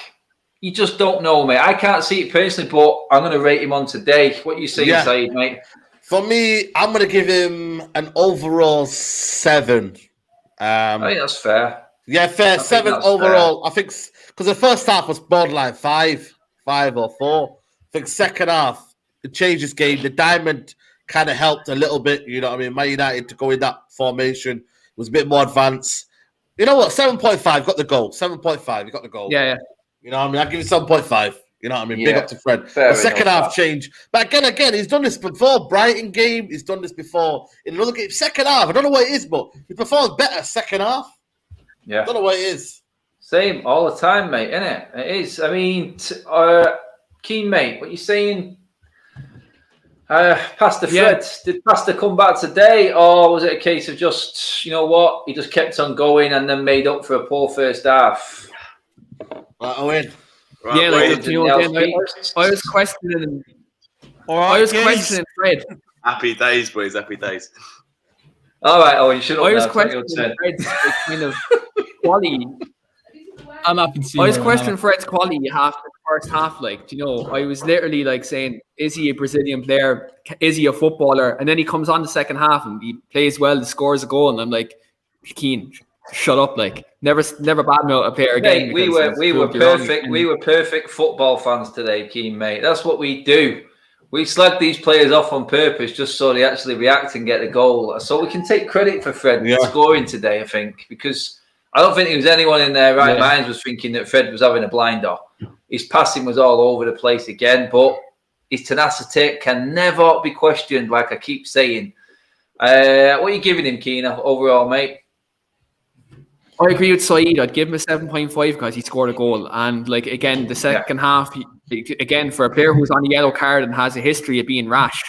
You just don't know, mate. I can't see it personally, but I'm going to rate him on today. What you saying, Saeed, mate? For me, I'm going to give him an overall 7. I think that's fair. Yeah, fair. 7 overall. Fair. I think because the first half was borderline 5 or 4. I think second half, it changed this game. The diamond kind of helped a little bit. You know what I mean? Man United to go in that formation was a bit more advanced. You know what? 7.5 got the goal. 7.5, you got the goal. Yeah. You know what I mean? I'll give it 7.5. You know what I mean? Big up to Fred. The second half change. But again, he's done this before. Brighton game, he's done this before. In another game, second half, I don't know what it is, but he performs better second half. Yeah. I don't know what it is. Same all the time, mate, innit? It is. I mean, Keen, mate, what you saying? Pastor Fred, did Pastor come back today, or was it a case of just, you know what, he just kept on going and then made up for a poor first half? Right, Owen. Right, yeah, like, you know, again, I was questioning. I was questioning Fred. Happy days, boys. Happy days. All right, Owen, shut up. I was questioning Fred's kind of quality. I'm happy to see. I was questioning Fred's quality half the first half. Like, you know, I was literally like saying, "Is he a Brazilian player? Is he a footballer?" And then he comes on the second half and he plays well, scores a goal, and I'm like, "Keen, shut up!" Like, never badmouth a player again. Mate, we were perfect. We were perfect football fans today, Keen, mate. That's what we do. We slag these players off on purpose just so they actually react and get a goal. So we can take credit for Fred scoring today, I think, because I don't think there was anyone in their right minds was thinking that Fred was having a blinder. His passing was all over the place again, but his tenacity can never be questioned, like I keep saying. What are you giving him, Keena, overall, mate? I agree with Saeed. I'd give him a 7.5 because he scored a goal. And, like, again, the second half, again, for a player who's on a yellow card and has a history of being rash,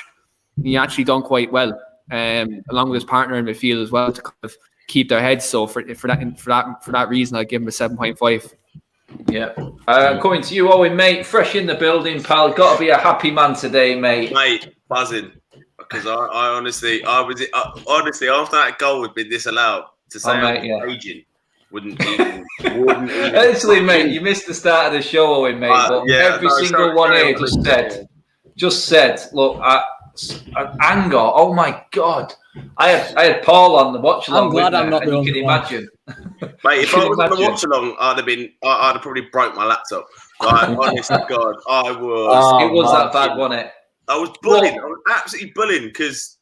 he actually done quite well, along with his partner in midfield as well, to kind of keep their heads. So for that reason, I'd give him a 7.5. Yeah. Coming to you, Owen, mate. Fresh in the building, pal. Got to be a happy man today, mate. Mate, buzzing. Because I honestly, after that goal had been disallowed, to say raging wouldn't even. Actually, mate, you missed the start of the show, Owen, mate. But every single one here just said, look, anger. Oh my God. I had Paul on the watch along. I'm glad I'm not the only one. Imagine. Mate, if I was on the watch along, I'd have probably broke my laptop. Like, honest to God, I was. It was that bad, wasn't it? I was bullying. I was absolutely bullying because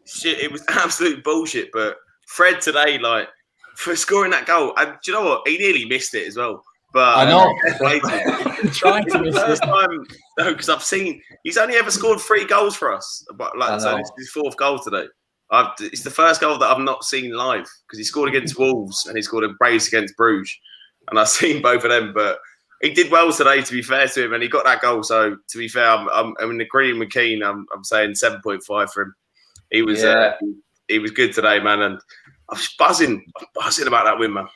shit, it was absolute bullshit. But Fred today, like, for scoring that goal, and do you know what? He nearly missed it as well. But I know. Trying to miss first time, no, because I've seen he's only ever scored 3 goals for us. But like, so this is his 4th goal today. It's the first goal that I've not seen live because he scored against Wolves and he scored a brace against Bruges, and I've seen both of them. But he did well today, to be fair to him, and he got that goal. So to be fair, I'm agreeing with Keane. I'm saying 7.5 for him. He was good today, man, and I'm buzzing about that win, man.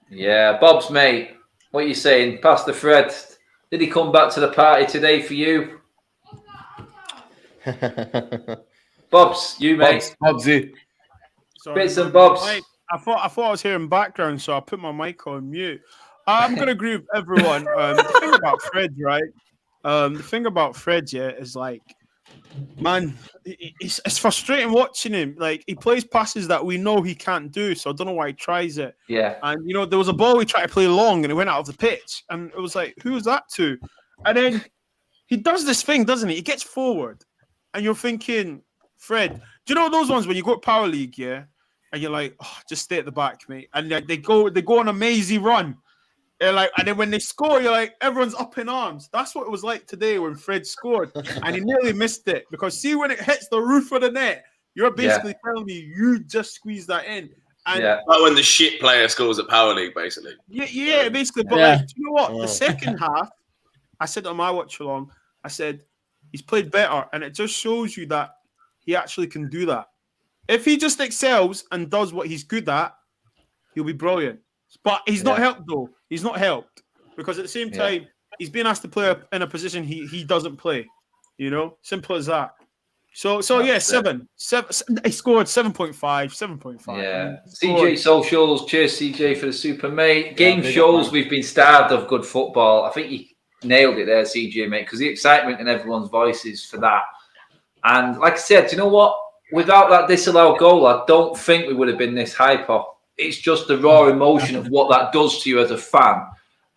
Yeah, Bob's mate. What are you saying, Pastor Fred? Did he come back to the party today for you? Bobs, you mate. Bobsy. Bits and bobs. I thought I was hearing background, so I put my mic on mute. I'm gonna agree with everyone. The thing about Fred, right? The thing about Fred, yeah, is like, man, it's frustrating watching him. Like, he plays passes that we know he can't do, so I don't know why he tries it. Yeah. And you know, there was a ball he tried to play long, and it went out of the pitch, and it was like, who was that to? And then he does this thing, doesn't he? He gets forward, and you're thinking, Fred, do you know those ones when you go to Power League, yeah, and you're like, oh, just stay at the back, mate, and they go on a mazy run. And then when they score, you're like, everyone's up in arms. That's what it was like today when Fred scored, and he nearly missed it. Because see, when it hits the roof of the net, you're basically telling me you just squeezed that in. And like when the shit player scores at Power League, basically. Yeah, basically. But like, do you know what? The second half, I said on my watch along, I said he's played better, and it just shows you that he actually can do that. If he just excels and does what he's good at, he'll be brilliant. But he's not helped, though. He's not helped because at the same time, he's being asked to play in a position he doesn't play. You know, simple as that. So yeah, 7. He scored 7.5, 7.5. Yeah. CJ Socials, cheers CJ for the super, mate. Game shows we've been starved of good football. I think you nailed it there, CJ, mate, because the excitement in everyone's voices for that. And like I said, do you know what? Without that disallowed goal, I don't think we would have been this hyper. It's just the raw emotion of what that does to you as a fan.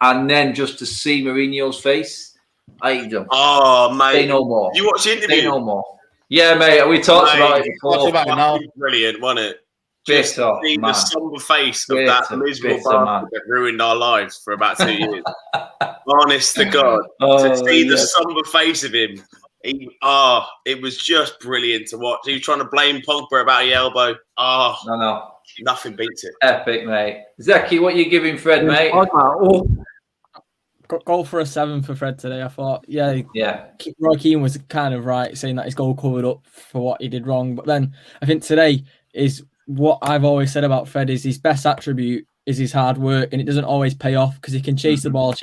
And then just to see Mourinho's face, oh, mate. Say no more. You watch the interview? Say no more. Yeah, mate. We talked about it before. Brilliant, wasn't it? Just to see the somber face of that miserable bastard that ruined our lives for about 2 years. Honest to God. To see the somber face of him. It was just brilliant to watch. He was trying to blame Pogba about the elbow. No. Nothing beats it. Epic, mate. Zeki, what are you giving Fred, mate? Goal for a 7 for Fred today. I thought, Roy Keane was kind of right saying that his goal covered up for what he did wrong. But then I think today is what I've always said about Fred is his best attribute is his hard work, and it doesn't always pay off because he can chase the ball,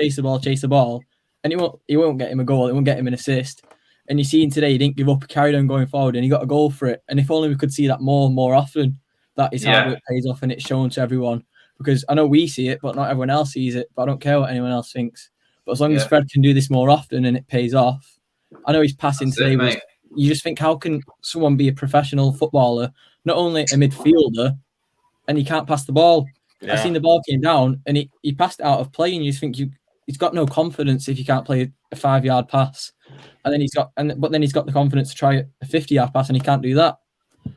and it won't get him a goal. It won't get him an assist. And you see him today, he didn't give up, he carried on going forward, and he got a goal for it. And if only we could see that more often, that his hard work pays off and it's shown to everyone. Because I know we see it, but not everyone else sees it. But I don't care what anyone else thinks. But as long as Fred can do this more often and it pays off, I know he's passing today. You just think, how can someone be a professional footballer, not only a midfielder, and he can't pass the ball? I seen the ball came down and he passed it out of play, and you just think he's got no confidence if you can't play a 5-yard pass. And then he's got the confidence to try a 50-yard pass, and he can't do that.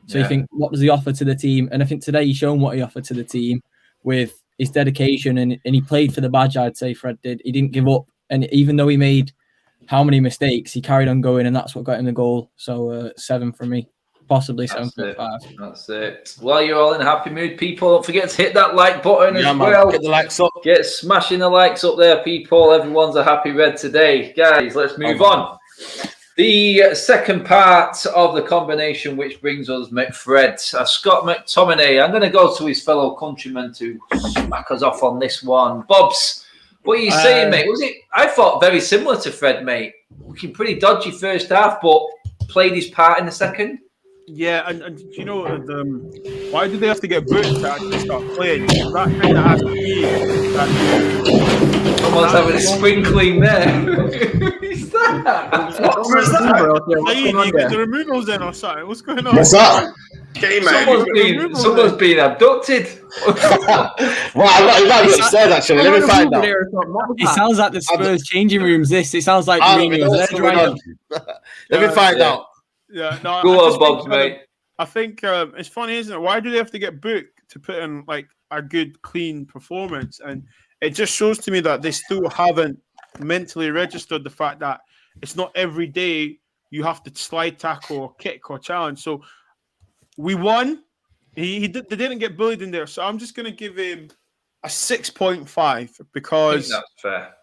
So you think, what does he offer to the team? And I think today he's shown what he offered to the team with his dedication, and he played for the badge. I'd say Fred did. He didn't give up, and even though he made how many mistakes, he carried on going, and that's what got him the goal. So 7 for me, possibly 7.5. That's it. Well, you're all in a happy mood, people. Don't forget to hit that like button as well. Get the likes up. Get smashing the likes up there, people. Everyone's a happy red today, guys. Let's move on. The second part of the combination, which brings us Fred, Scott McTominay. I'm going to go to his fellow countryman to smack us off on this one. Bobs, what are you saying, mate? Was it? I thought very similar to Fred, mate. Looking pretty dodgy first half, but played his part in the second. Yeah, and you know, why did they have to get booked to actually start playing? That kind of has to be. Someone's having a sprinkling there. Who's that? What's that? You get the removals in or something? What's going on? What's that? Someone's been abducted. Well, I'm not upstairs actually. Let me find out. It sounds like the Spurs changing rooms. It sounds like Mourinho's there. Let me find out. Yeah, no. Go on, Bob's, mate. I think it's funny, isn't it? Why do they have to get booked to put in like a good, clean performance? And it just shows to me that they still haven't mentally registered the fact that it's not every day you have to slide tackle or kick or challenge. So we won. They didn't get bullied in there. So I'm just going to give him a 6.5 because that's fair.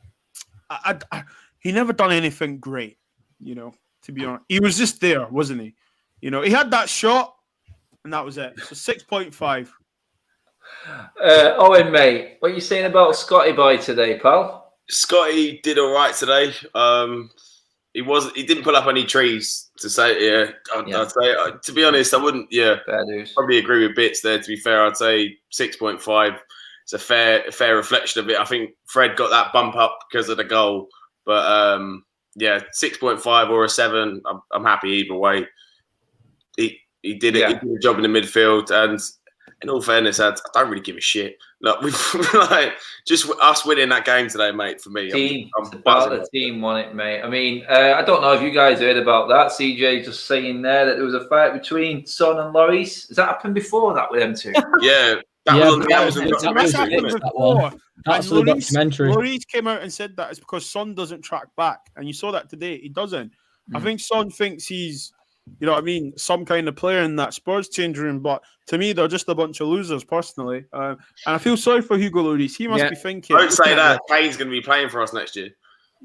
He never done anything great, you know. To be honest, he was just there, wasn't he? You know, he had that shot, and that was it. So 6.5. Owen, mate, what are you saying about Scotty boy today, pal? Scotty did all right today. He didn't pull up any trees to say. I'd say to be honest, I wouldn't. Yeah, probably agree with Bits there. To be fair, I'd say 6.5. It's a fair reflection of it. I think Fred got that bump up because of the goal, but yeah, 6.5 or a 7. I'm happy either way. He did it. He did a job in the midfield, and in all fairness, I don't really give a shit. Look, we've like just us winning that game today, mate. For me, I'm about the team won it, mate. I mean, I don't know if you guys heard about that. CJ just saying there that there was a fight between Son and Lloris. Has that happened before that with them two? Yeah, That's happened before. That's the documentary. Lloris came out and said that it's because Son doesn't track back, and you saw that today. He doesn't. I think Son thinks he's, you know what I mean, some kind of player in that Spurs changing room. But to me, they're just a bunch of losers, personally. And I feel sorry for Hugo Lloris. He must be thinking. Don't say that. Kane's going to be playing for us next year.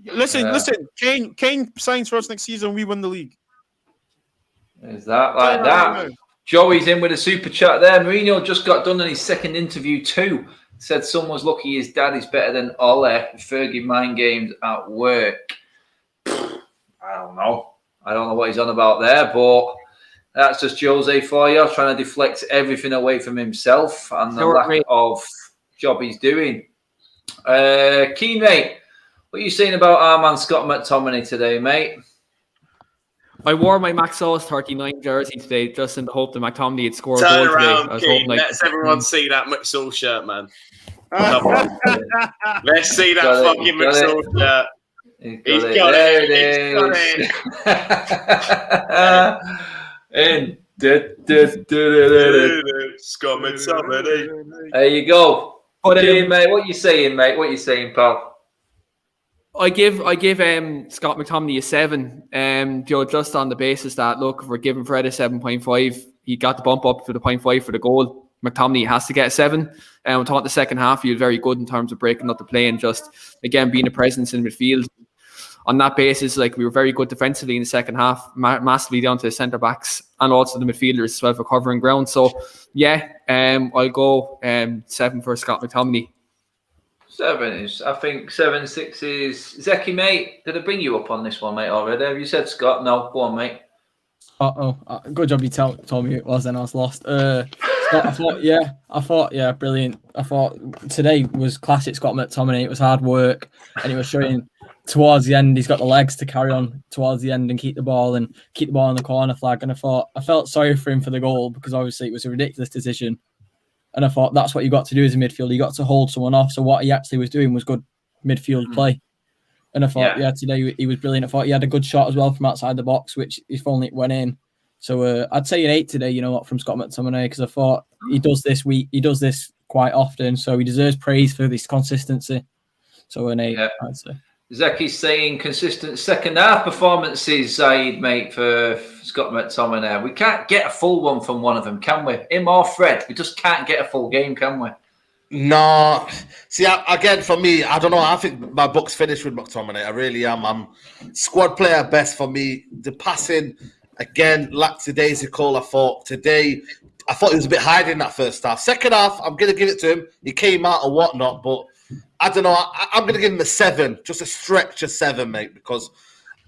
Listen. Kane signs for us next season. We win the league. Is that like that? Joey's in with a super chat there. Mourinho just got done in his second interview too. Said someone's lucky his dad is better than Ole. Fergie mind games at work. I don't know. I don't know what he's on about there, but that's just Jose for you, trying to deflect everything away from himself and the lack of job he's doing. Keen, mate, what are you saying about our man Scott McTominay today, mate? I wore my Max Sauce 39 jersey today just in the hope that McTominay had scored a Turn goal around, today. King. Let's everyone see that McSaul shirt, man. Come on. Let's see that fucking McSaul shirt. He's got it. Scott McTominay. There you go. Okay, mate. What you saying, mate? What you saying, pal? I give Scott McTominay a 7. Joe, just on the basis that look, if we're giving Fred a 7.5, he got the bump up to the 0.5 for the goal. McTominay has to get a 7. I thought the second half he was very good in terms of breaking up the play and just again being a presence in midfield. On that basis, like we were very good defensively in the second half, massively down to the centre backs and also the midfielders as well for covering ground. So yeah, I'll go 7 for Scott McTominay. 7 is, I think 7-6 is Zeki, mate. Did I bring you up on this one, mate? Already? Have you said Scott? No, go on, mate. Good job you told me it was, and I was lost. I thought, brilliant. I thought today was classic Scott McTominay. It was hard work, and it was showing towards the end. He's got the legs to carry on towards the end and keep the ball in the corner flag. And I felt sorry for him for the goal because obviously it was a ridiculous decision. And I thought that's what you got to do as a midfielder. You got to hold someone off. So what he actually was doing was good midfield play. And I thought, today he was brilliant. I thought he had a good shot as well from outside the box, which if only it went in. So I'd say an 8 today, you know what, from Scott McTominay, because I thought he does this quite often. So he deserves praise for this consistency. So an 8, I'd say. Zeki's saying consistent second half performances, Zaid, mate, for Scott McTominay. We can't get a full one from one of them, can we? Him or Fred, we just can't get a full game, can we? No. See, again, for me, I don't know. I think my book's finished with McTominay. I really am. I'm squad player best for me. The passing, again, lackadaisical. I thought he was a bit hiding in that first half. Second half, I'm going to give it to him. He came out or whatnot, but I don't know. I'm going to give him a 7, just a stretch of 7, mate, because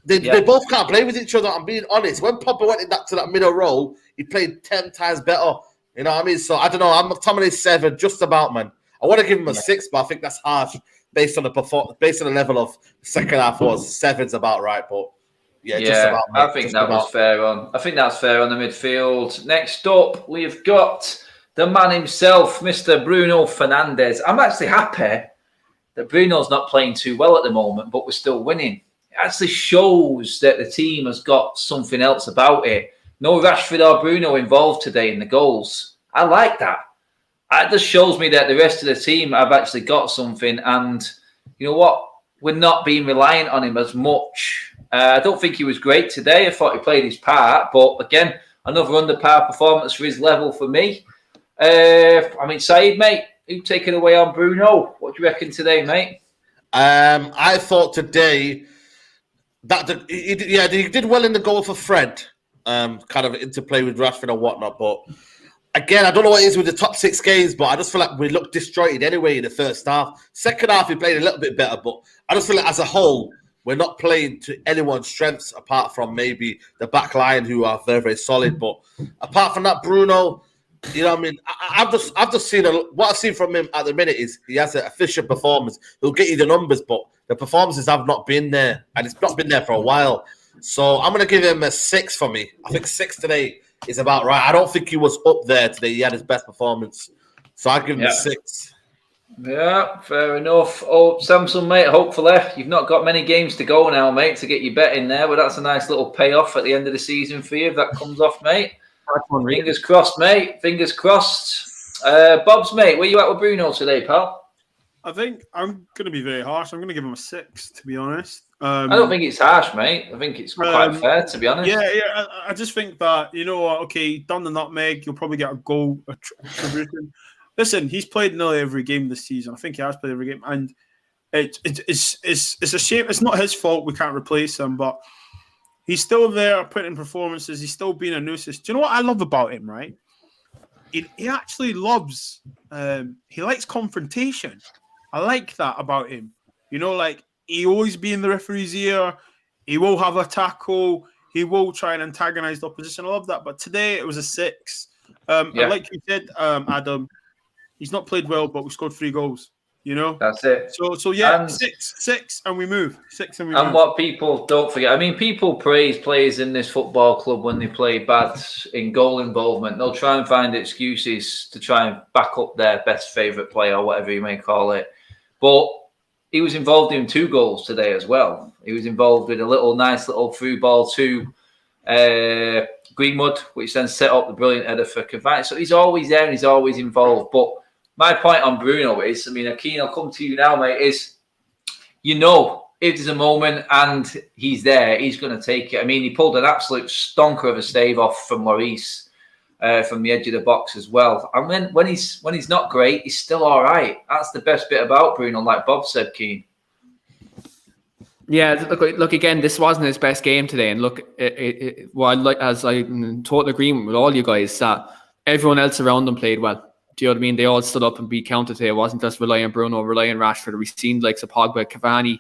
they both can't play with each other. I'm being honest. When Pogba went to that middle role, he played 10 times better. You know what I mean? So I don't know. I'm McTominay 7, just about, man. I want to give him a 6, but I think that's harsh based on the level of second half. Was 7's about right, but just about. Mate, I think that was fair on. I think that's fair on the midfield. Next up, we've got the man himself, Mr. Bruno Fernandes. I'm actually happy that Bruno's not playing too well at the moment, but we're still winning. It actually shows that the team has got something else about it. No Rashford or Bruno involved today in the goals. I like that. It just shows me that the rest of the team have actually got something, and you know what? We're not being reliant on him as much. I don't think he was great today. I thought he played his part, but again, another under-par performance for his level for me. Saeed, mate, you take it away on Bruno. What do you reckon today, mate? I thought today that he did well in the goal for Fred, kind of interplay with Rashford and whatnot. But again, I don't know what it is with the top 6 games, but I just feel like we looked disjointed anyway in the first half. Second half, we played a little bit better, but I just feel like as a whole, we're not playing to anyone's strengths apart from maybe the back line, who are very, very solid. But apart from that, Bruno, you know what I mean? I've just seen what I've seen from him at the minute is he has an efficient performance. He'll get you the numbers, but The performances have not been there, and it's not been there for a while. So I'm going to give him a 6 for me. I think 6 today is about right. I don't think he was up there today. He had his best performance. So I'll give him a 6. Yeah, fair enough. Oh, Samson, mate, hopefully you've not got many games to go now, mate, to get your bet in there, but that's a nice little payoff at the end of the season for you if that comes off, mate. Fingers crossed, mate. Fingers crossed. Bob's, mate, where you at with Bruno today, pal? I think I'm going to be very harsh. I'm going to give him a 6, to be honest. I don't think it's harsh, mate. I think it's quite fair, to be honest. Yeah. I just think that, you know what, okay, done the nutmeg, you'll probably get a goal attribution. Listen, he's played nearly every game this season. I think he has played every game. And it's a shame. It's not his fault we can't replace him, but he's still there putting in performances. He's still being a nuisance. Do you know what I love about him, right? He actually loves, he likes confrontation. I like that about him. You know, like, he always be in the referee's ear. He will have a tackle. He will try and antagonize the opposition. I love that. But today it was a 6. And like you said, Adam, he's not played well, but we scored 3 goals. You know, that's it. So yeah, and 6, and we move. 6, and we move. And what people don't forget, I mean, people praise players in this football club when they play bad in goal involvement. They'll try and find excuses to try and back up their best favourite player, or whatever you may call it. But he was involved in 2 goals today as well. He was involved with a nice little through ball to Greenwood, which then set up the brilliant header for Cavani. So he's always there and he's always involved. But my point on Bruno is, I mean, Akeem, I'll come to you now, mate, is, you know, if there's a moment and he's there, he's going to take it. I mean, he pulled an absolute stonker of a stave off from Maurice from the edge of the box as well. And when he's not great, he's still all right. That's the best bit about Bruno, like Bob said, Keane. Yeah, look again, this wasn't his best game today. And look, as I'm in total agreement with all you guys, that everyone else around them played well. Do you know what I mean? They all stood up and beat counter today. It wasn't just relying on Bruno, relying on Rashford. We've seen like Pogba, Cavani,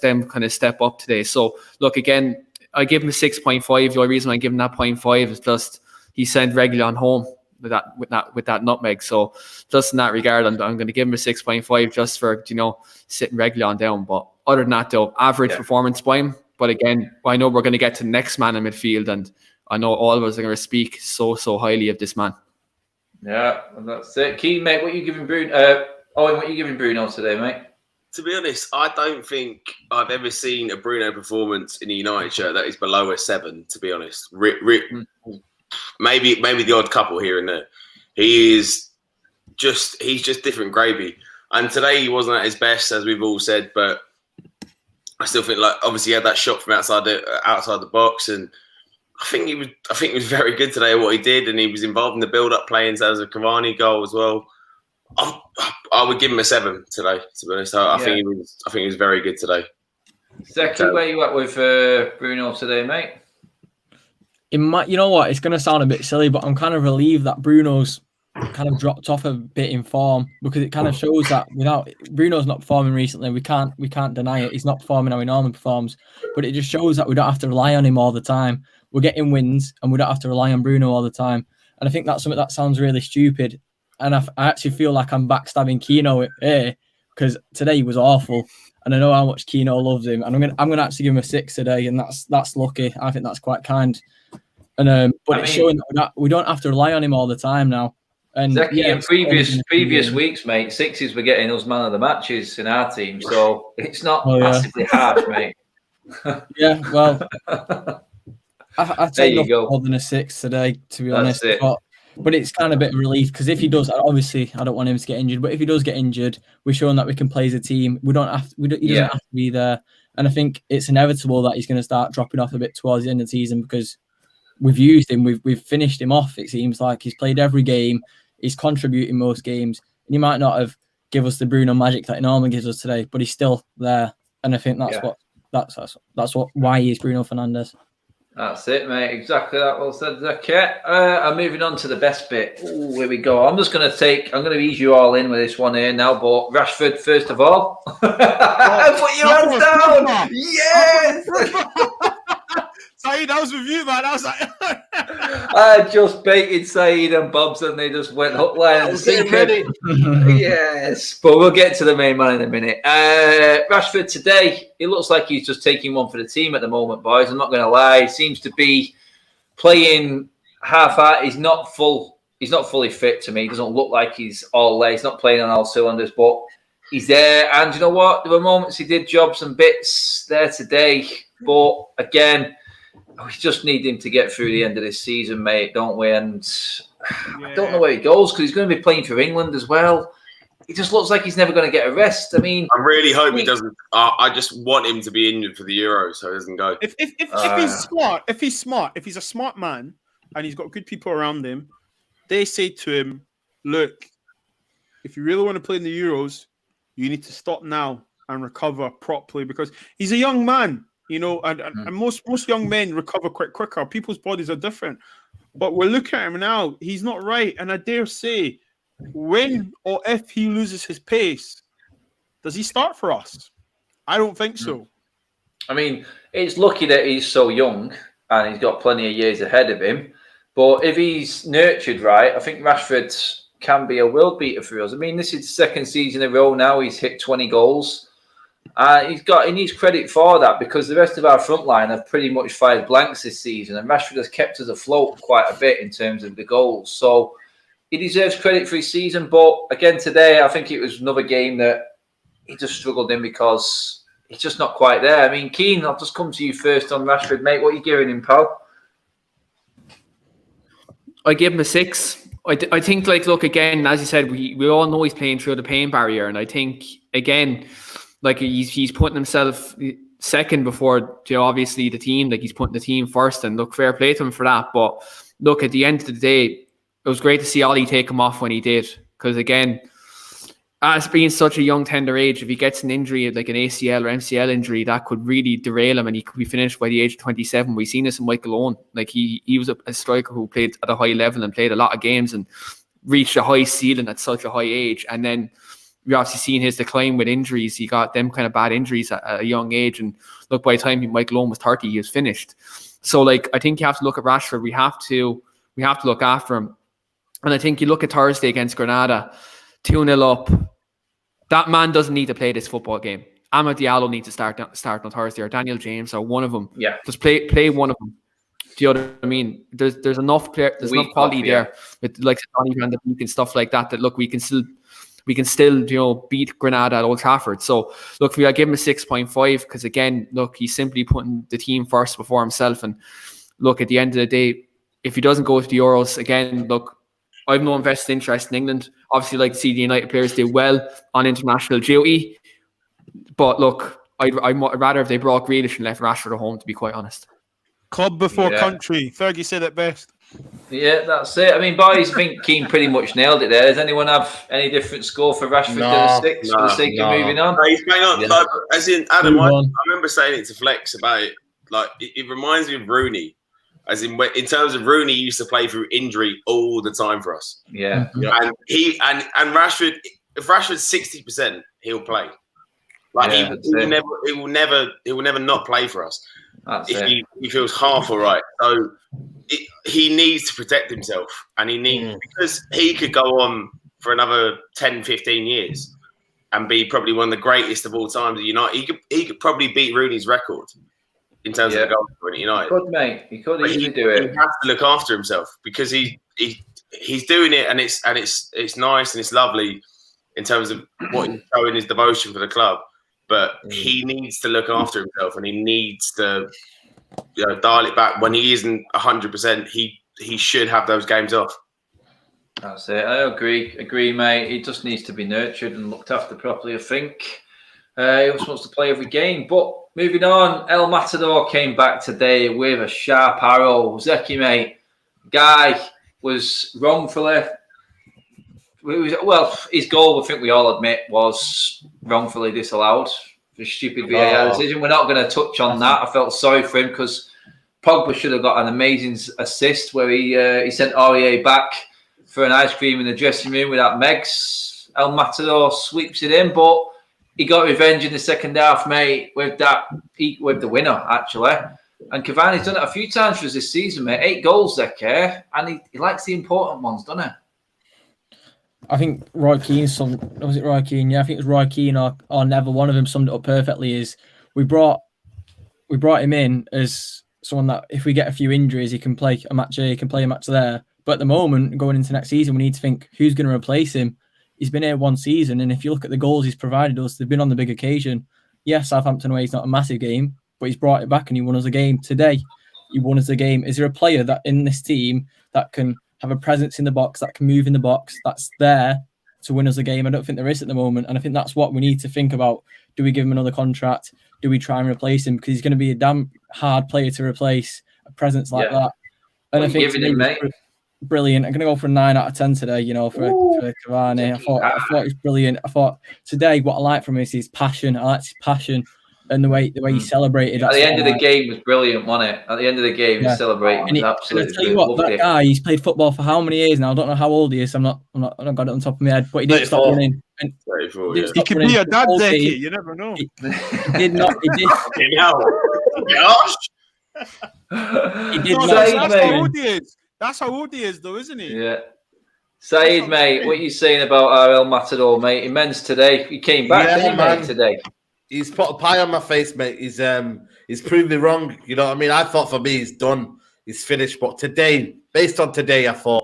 them kind of step up today. So look, again, I give him a 6.5. The only reason I give him that 0.5 is just he sent Reguilon home with that nutmeg. So just in that regard, I'm going to give him a 6.5 just for, you know, sitting Reguilon down. But other than that, though, average performance by him. But again, I know we're going to get to the next man in midfield, and I know all of us are going to speak so highly of this man. Yeah, and that's it. Keane, mate, what are you giving Bruno? Owen, what are you giving Bruno today, mate? To be honest, I don't think I've ever seen a Bruno performance in a United shirt that is below a 7, to be honest. Maybe the odd couple here and there. He's just different gravy. And today he wasn't at his best, as we've all said, but I still think, like, obviously he had that shot from outside the box, and I think he was very good today at what he did, and he was involved in the build-up play in terms of Cavani goal as well. I would give him a 7 today, to be honest. I think he was very good today. Zeki, where you at with Bruno today, mate? You know what? It's going to sound a bit silly, but I'm kind of relieved that Bruno's kind of dropped off a bit in form, because it kind of shows that without Bruno's not performing recently, we can't deny it. He's not performing how he normally performs, but it just shows that we don't have to rely on him all the time. We're getting wins, and we don't have to rely on Bruno all the time. And I think that's something that sounds really stupid. And I actually feel like I'm backstabbing Keno here, because today he was awful, and I know how much Keno loves him. And I'm gonna actually give him a 6 today, and that's lucky. I think that's quite kind. And but it's showing that we don't have to rely on him all the time now. And Zeki, in previous weeks, mate, 6s were getting us man of the matches in our team, so it's not massively harsh, mate. Yeah, well, I'd say more than a 6 today, to be honest. But it's kind of a bit of relief, because if he does, obviously I don't want him to get injured, but if he does get injured, we've shown that we can play as a team. He doesn't have to be there. And I think it's inevitable that he's going to start dropping off a bit towards the end of the season, because we've used him, we've finished him off. It seems like he's played every game, he's contributing most games, and he might not have give us the Bruno magic that he normally gives us today, but he's still there. And I think that's why he is Bruno Fernandes. That's it, mate. Exactly that. Well said, Zeki. I'm moving on to the best bit. Ooh, here we go. I'm going to ease you all in with this one here now. But Rashford, first of all, put your hands down. Yes. Saeed, I was with you, man. I was like, I just baited Saeed and Bobs and they just went hook, line, and sinker. Yes, but we'll get to the main man in a minute. Rashford today, it looks like he's just taking one for the team at the moment, boys. I'm not going to lie. He seems to be playing half-heart. He's not fully fit to me. He doesn't look like he's all there. He's not playing on all cylinders, but he's there. And you know what? There were moments he did jobs and bits there today. But again, we just need him to get through the end of this season, mate, don't we? And I don't know where he goes because he's going to be playing for England as well. He just looks like he's never going to get a rest. I mean, I really hope he doesn't. I just want him to be injured for the Euros so he doesn't go. If he's smart, if he's a smart man and he's got good people around him, they say to him, look, if you really want to play in the Euros, you need to stop now and recover properly because he's a young man, you know, and most young men recover quite quicker. People's bodies are different. But we're looking at him now. He's not right. And I dare say, when or if he loses his pace, does he start for us? I don't think so. I mean, it's lucky that he's so young and he's got plenty of years ahead of him. But if he's nurtured right, I think Rashford can be a world beater for us. I mean, this is the second season in a row now. He's hit 20 goals. He needs credit for that because the rest of our front line have pretty much fired blanks this season. And Rashford has kept us afloat quite a bit in terms of the goals. So he deserves credit for his season. But again, today, I think it was another game that he just struggled in because he's just not quite there. I mean, Keane, I'll just come to you first on Rashford, mate. What are you giving him, pal? I give him a 6. I think, like, look, again, as you said, we all know he's playing through the pain barrier. And I think, again, like, he's putting himself second before, you know, obviously the team. Like, he's putting the team first. And, look, fair play to him for that. But, look, at the end of the day, it was great to see Ollie take him off when he did. Because, again, as being such a young, tender age, if he gets an injury, like an ACL or MCL injury, that could really derail him and he could be finished by the age of 27. We've seen this in Michael Owen. Like, he was a striker who played at a high level and played a lot of games and reached a high ceiling at such a high age. And then we obviously seen his decline with injuries. He got them kind of bad injuries at a young age. And look, by the time Michael Owen was 30, he was finished. So, like, I think you have to look at Rashford. We have to look after him. And I think you look at Thursday against Granada, 2-0 up. That man doesn't need to play this football game. Amad Diallo needs to start on Thursday, or Daniel James, or one of them. Yeah, just play one of them. Do you know what I mean? There's enough enough quality there with like Donny van de Beek and stuff like that. That look, we can still you know beat Granada at Old Trafford. So look, I give him a 6.5 because again, look, he's simply putting the team first before himself. And look, at the end of the day, if he doesn't go to the Euros again, look, I've no invested interest in England. Obviously, like to see the United players do well on international duty. But look, I'd rather if they brought Grealish and left Rashford at home, to be quite honest. Club before country. Fergie said it best. Yeah, that's it. I mean, boys, I think Keane pretty much nailed it there. Does anyone have any different score for Rashford than a 6 for the sake of moving on? No, he's going on. Yeah. Like, as in, Adam, I remember saying it to Flex about it. Like, it reminds me of Rooney. As in terms of Rooney, used to play through injury all the time for us. Yeah. And and Rashford, if Rashford's 60%, he'll play. Like he will never not play for us. If he feels half all right. So he needs to protect himself, and he needs because he could go on for another 10, 15 years and be probably one of the greatest of all time at United. He could probably beat Rooney's record in terms of goals for United. He could, mate. He could easily do it. He has to look after himself because he's doing it, and it's nice and it's lovely in terms of what he's showing his devotion for the club. But he needs to look after himself, and he needs to dial it back. When he isn't 100%, he should have those games off. That's it. I agree, mate. He just needs to be nurtured and looked after properly, I think. He was supposed to play every game. But moving on, El Matador came back today with a sharp arrow. Zeki, mate, guy was wrongfully... Well, his goal, I think we all admit, was wrongfully disallowed. The stupid VAR decision. We're not going to touch on that. I felt sorry for him because Pogba should have got an amazing assist where he sent Aurier back for an ice cream in the dressing room without Megs. El Matador sweeps it in, but he got revenge in the second half, mate, with the winner, actually. And Cavani's done it a few times for us this season, mate. 8 goals, Zeke, and he likes the important ones, doesn't he? I think Roy Keane, was it Roy Keane? Yeah, I think it was Roy Keane or Neville. One of them summed it up perfectly. Is we brought him in as someone that if we get a few injuries, he can play a match here, he can play a match there. But at the moment, going into next season, we need to think who's going to replace him. He's been here one season, and if you look at the goals he's provided us, they've been on the big occasion. Yes, Southampton away is not a massive game, but he's brought it back and he won us a game today. He won us a game. Is there a player that in this team that can have a presence in the box, that can move in the box, that's there to win us a game? I don't think there is at the moment, and I think that's what we need to think about. Do we give him another contract? Do we try and replace him? Because he's going to be a damn hard player to replace, a presence like that. And I think today brilliant. I'm going to go for a 9 out of 10 today, for Cavani. I thought he's brilliant. I thought today what I like from him is his passion. I liked his passion and the way he celebrated. At the end of the game was brilliant, wasn't it? At the end of the game, he celebrated. Absolutely. And I tell you what, that guy, he's played football for how many years now? I don't know how old he is. I don't got it on top of my head, but he didn't stop running. And he could be a dad, Zeki. You never know. He did not. He did. Gosh. He did not. That's how old he is, though, isn't he? Yeah. Saeed, mate, what are you saying about our El Matador, mate? Immense today. He came back, didn't he, mate, today? He's put a pie on my face, mate. He's proved me wrong. You know what I mean? I thought for me he's done. He's finished. But today, based on today, I thought,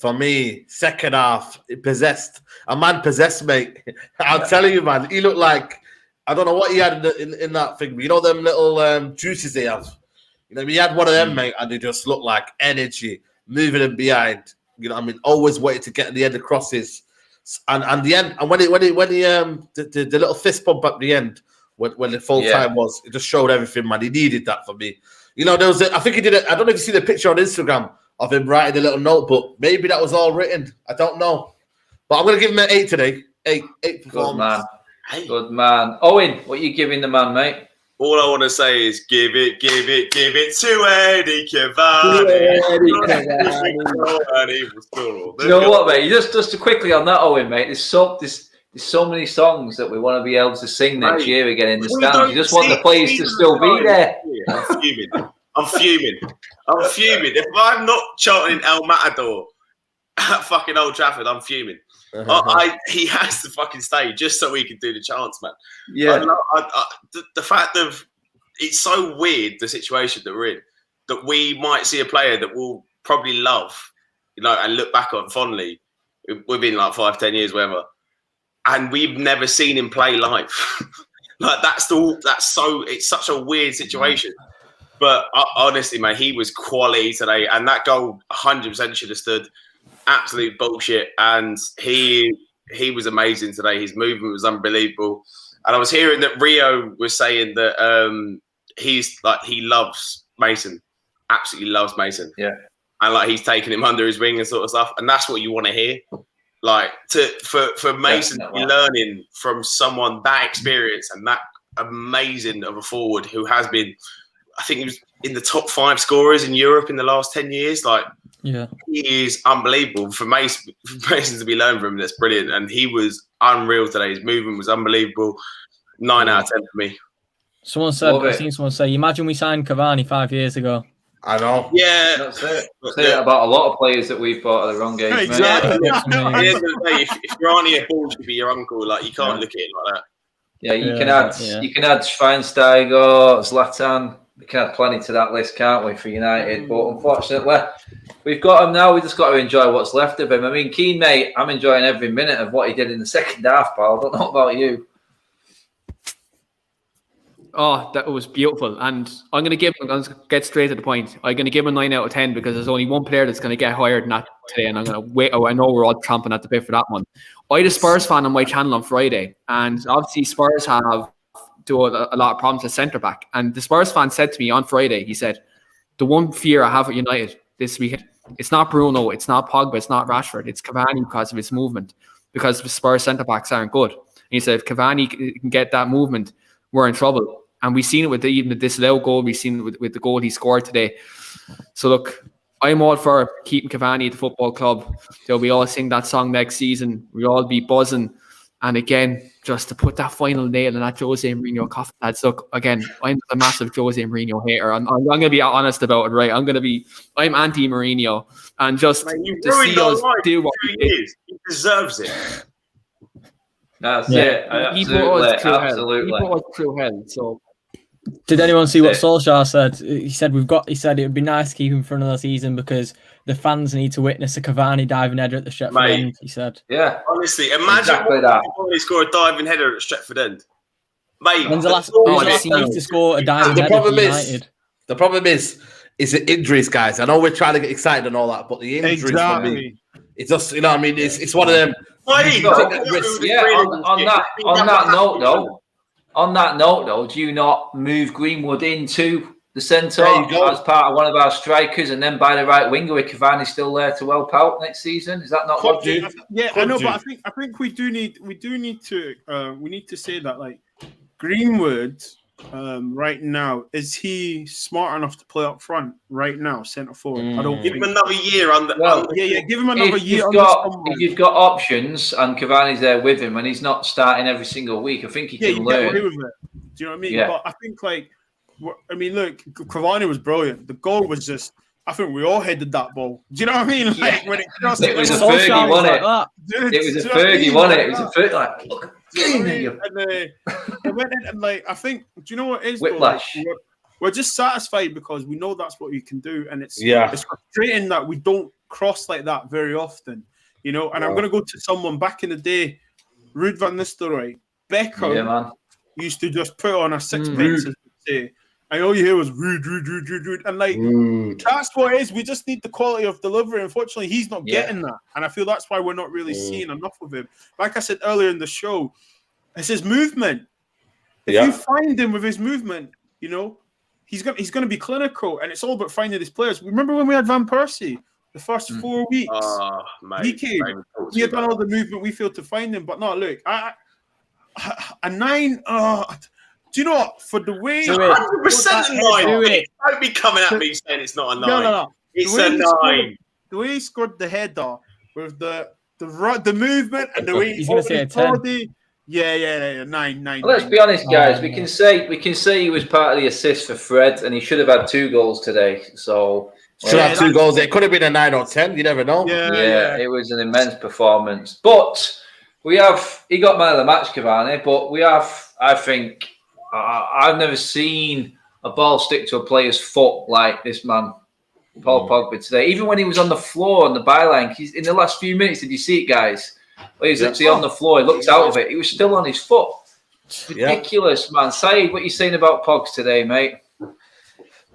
for me, second half, it possessed. A man possessed, mate. I'm telling you, man. He looked like, I don't know what he had in that thing. But you know them little juices they have? He had one of them, mate, and they just looked like energy, moving him behind. You know what I mean? Always waited to get the end of crosses. And the end, and when he the little fist bump at the end when the full time was, it just showed everything, man. He needed that for me. There was I think he did it. I don't know if you see the picture on Instagram of him writing a little notebook. Maybe that was all written. I don't know, but I'm gonna give him an 8 today. 8 performance. Good man. Owen, what are you giving the man, mate? All I want to say is give it to Eddie Cavani. You know what, mate? Just quickly on that, Owen, mate. There's so many songs that we want to be able to sing next year again in the stands. You just want the players to still be there. I'm fuming. If I'm not chanting El Matador at fucking Old Trafford, I'm fuming. He has to fucking stay just so we can do the chants, man. Yeah. The fact of it's so weird, the situation that we're in, that we might see a player that we'll probably love, and look back on fondly within like 5-10 years, whatever, and we've never seen him play live. It's such a weird situation. But honestly, man, he was quality today, and that goal 100% should have stood. Absolute bullshit, and he was amazing today. His movement was unbelievable, and I was hearing that Rio was saying that he loves Mason, absolutely loves Mason, and he's taking him under his wing and sort of stuff, and that's what you want to hear. For Mason to be learning from someone that experienced and that amazing of a forward who has been, I think he was in the top 5 scorers in Europe in the last 10 years, he is unbelievable. For Mason to be learning from him, that's brilliant. And he was unreal today. His movement was unbelievable. 9 out of 10 for me. I've seen someone say, imagine we signed Cavani 5 years ago. I know. Yeah. That's it. Say it about a lot of players that we've bought at the wrong age. Exactly. At the end of the day, if Granny Ball should be your uncle, you can't look at it like that. Yeah, you can add Schweinsteiger, Zlatan. We can add plenty to that list, can't we, for United? But unfortunately, we've got him now. We just got to enjoy what's left of him. I mean, Keane, mate, I'm enjoying every minute of what he did in the second half, pal. I don't know about you. Oh, that was beautiful. And I'm going to get straight to the point. I'm going to give him a 9 out of 10 because there's only one player that's going to get hired in that today. And I'm going to wait. Oh, I know we're all chomping at the bit for that one. I had a Spurs fan on my channel on Friday. And obviously Spurs have a lot of problems at centre-back. And the Spurs fan said to me on Friday, he said, the one fear I have at United this week, it's not Bruno, it's not Pogba, it's not Rashford, it's Cavani because of his movement, because the Spurs centre-backs aren't good. And he said, if Cavani can get that movement, we're in trouble. And we've seen it with even the disallowed goal. We've seen it with the goal he scored today. So look, I'm all for keeping Cavani at the football club. They'll be all sing that song next season. We'll all be buzzing. And again, just to put that final nail in that Jose Mourinho coffin, lads. Look, again, I'm a massive Jose Mourinho hater. I'm going to be honest about it, right? I'm anti-Mourinho. And just You to ruined see our us life do for what 2 we did. years. He deserves it. That's Yeah. it. He brought us through hell. He Absolutely. brought us through hell. So Did anyone see what That's it. Solskjaer said? He said it would be nice to keep him for another season because the fans need to witness a Cavani diving header at the Stretford Mate. end. He said. Yeah. Honestly, imagine Exactly that. he scored a diving header at Stretford End. Mate, When's the last it's time to score a diving The header for problem is, United? the problem is the injuries, guys. I know we're trying to get excited and all that, but the injuries for me, Exactly. it's just, you know what I mean? It's one of them. Mate, No, I think that was yeah, really on that note though, do you not move Greenwood into the centre There you go. as part of one of our strikers and then by the right winger if Cavani's still there to help out next season? Is that not Could logic? do. Yeah, I Could know, do. but I think we need to say that like Greenwood right now, is he smart enough to play up front right now, centre forward? I don't Give him think. another year on the. Well, Yeah, give him another If year. you've got options and Cavani's there with him and he's not starting every single week, I think he Yeah, can you get away learn. with it. Do you know what I mean? Yeah. But I think look, Cavani was brilliant. The goal was just. I think we all headed that ball. Do you know what I mean? Like when it crossed, It was a Solskjaer Fergie, was wasn't like it? that. It was a Fergie, wasn't it? It was a Fergie, like, look, get in there, you And they went in and like I think. Do you know what it is? Whiplash. Though? We're just satisfied because we know that's what we can do, and it's frustrating that we don't cross like that very often. You know, and I'm going to go to someone back in the day, Ruud van Nistelrooy, Beckham Yeah, man. used to just put on a sixpence, as we say, and all you hear was Ruud, and like that's what it is. We just need the quality of delivery. Unfortunately, he's not getting that, and I feel that's why we're not really seeing enough of him. Like I said earlier in the show, it's his movement. If you find him with his movement, you know. He's going to be clinical, and it's all about finding these players. Remember when we had Van Persie the first 4 weeks? Mate, he came. He had done all the movement we failed to find him. But no, look, a 9. Do you know what? For the way 100% a 9. Don't be coming at me saying it's not a 9. No. It's a 9. The way he scored the header with the movement and the way He's going to say a 10. body. Yeah. 9. Well, let's be honest, guys. We can say he was part of the assist for Fred, and he should have had 2 goals today. So should have 2 goals. It could have been a 9 or 10. You never know. Yeah, it was an immense performance. But he got man of the match, Cavani. But I think, I've never seen a ball stick to a player's foot like this man, Paul Pogba, today. Even when he was on the floor on the byline, he's in the last few minutes. Did you see it, guys? Well, he's actually on the floor. He looked out of it. He was still on his foot. It's ridiculous, man. Saeed, what are you saying about Pogs today, mate?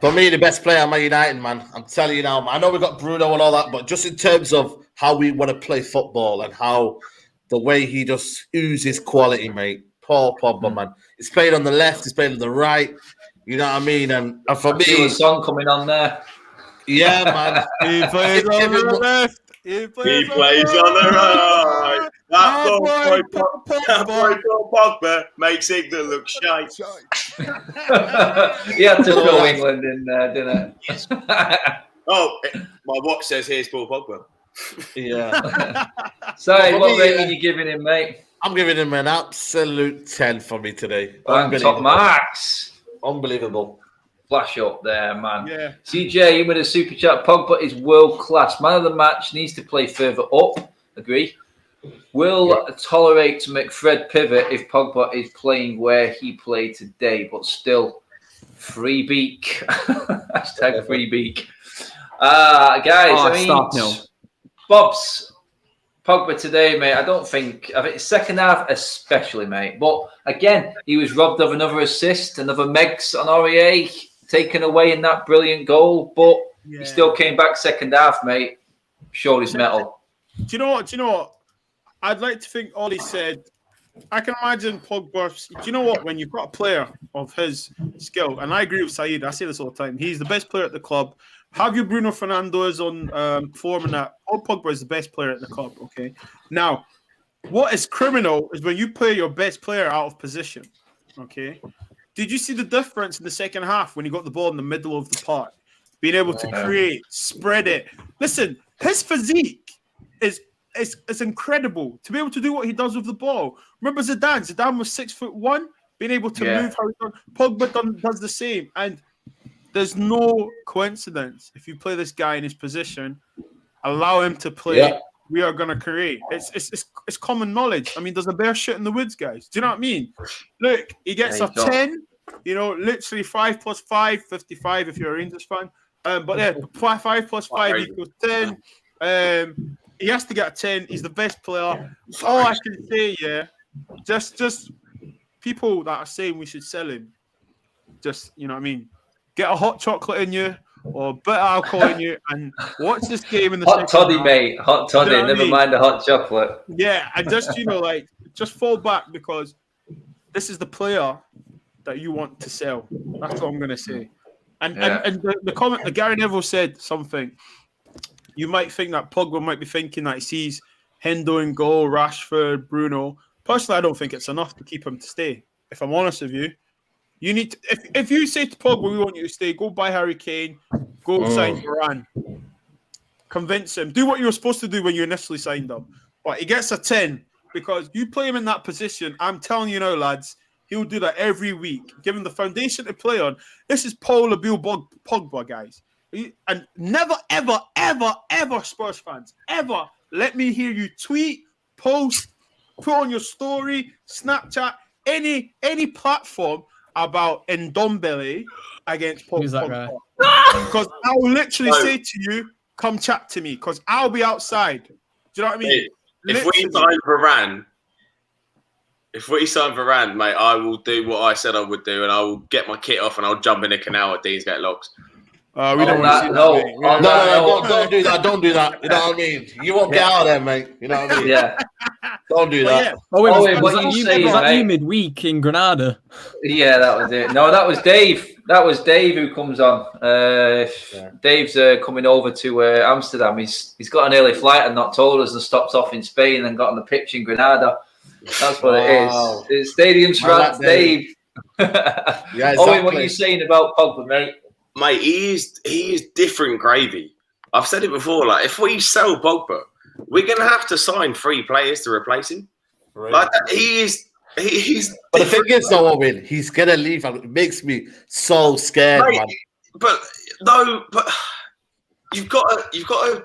For me, the best player at Man United, man. I'm telling you now. Man. I know we got Bruno and all that, but just in terms of how we want to play football and how the way he just oozes quality, mate. Paul Pogba, man. He's playing on the left. He's playing on the right. You know what I mean? And for me, a song coming on there. Yeah, man. He plays on the left. He plays on the right. That boy Pogba makes England look shite. He had to throw England in there, didn't it? My watch says here's Paul Pogba. Yeah. So, what rating are you giving him, mate? I'm giving him an absolute 10 for me today. Top marks. Unbelievable. Flash up there, man. Yeah. CJ with a super chat. Pogba is world class. Man of the match, needs to play further up. Agree. Will tolerate to make Fred pivot if Pogba is playing where he played today, but still free beak. Hashtag free beak. Guys, stop now. Bob's Pogba today, mate. I think second half especially, mate. But again, he was robbed of another assist, another Megs on Aurier, taken away in that brilliant goal. But he still came back second half, mate. Showed his mettle. Do you know what? I'd like to think Ollie said, I can imagine Pogba. Do you know what? When you've got a player of his skill, and I agree with Saeed, I say this all the time, he's the best player at the club. Have your Bruno Fernandes on form and that. Paul Pogba is the best player at the club, okay? Now, what is criminal is when you play your best player out of position, okay? Did you see the difference in the second half when he got the ball in the middle of the park? Being able to create, spread it. Listen, his physique is it's incredible to be able to do what he does with the ball. Remember Zidane? Zidane was 6'1", being able to move how he does. Pogba does the same, and there's no coincidence. If you play this guy in his position, allow him to play. Yeah. We are gonna create. It's common knowledge. I mean, there's a bear shit in the woods, guys. Do you know what I mean? Look, he gets a 10. You know, literally 5 + 5, 55 if you're a Rangers fan. But yeah, 5 + 5 equals 10. He has to get a 10. He's the best player. All I can say, just people that are saying we should sell him. Just, you know what I mean? Get a hot chocolate in you or a bit of alcohol in you and watch this game in the hot toddy, mate. Hot toddy. You know never mind the hot chocolate. Yeah, and just, you know, like, just fall back because this is the player that you want to sell. That's what I'm going to say. And the comment that Gary Neville said something. You might think that Pogba might be thinking that he sees Hendo in goal, Rashford, Bruno. Personally, I don't think it's enough to keep him to stay. If I'm honest with you, you need to, if you say to Pogba, we want you to stay, go buy Harry Kane, go sign Varane. Convince him. Do what you were supposed to do when you initially signed him. But he gets a 10 because you play him in that position. I'm telling you now, lads, he'll do that every week. Give him the foundation to play on. This is Paul Abdul Pogba, guys. And never, ever, ever, ever, Spurs fans, ever let me hear you tweet, post, put on your story, Snapchat, any platform about Ndombele against Pogba. Because I'll literally say to you, come chat to me, because I'll be outside. Do you know what I mean? If we sign Varane, mate, I will do what I said I would do, and I will get my kit off and I'll jump in a canal at Deansgate Locks. We don't want to see that. No, don't do that. Don't do that. You know what I mean? You won't get out of there, mate. You know what I mean? Yeah. Don't do that. Yeah. Oh, wait, what you saying, was that mate? you midweek in Granada? Yeah, that was it. No, that was Dave. That was Dave who comes on. Dave's coming over to Amsterdam. He's got an early flight and not told us and stopped off in Spain and got on the pitch in Granada. That's what it is. It's Stadium Trans Dave. Yeah, exactly. Owen, what are you saying about Pogba, mate? Mate, he is different gravy. I've said it before. Like, if we sell Pogba, we're gonna have to sign 3 players to replace him. Right. Like he's. But the thing is, though, Owen, he's gonna leave, and it makes me so scared, mate, man. But you've got to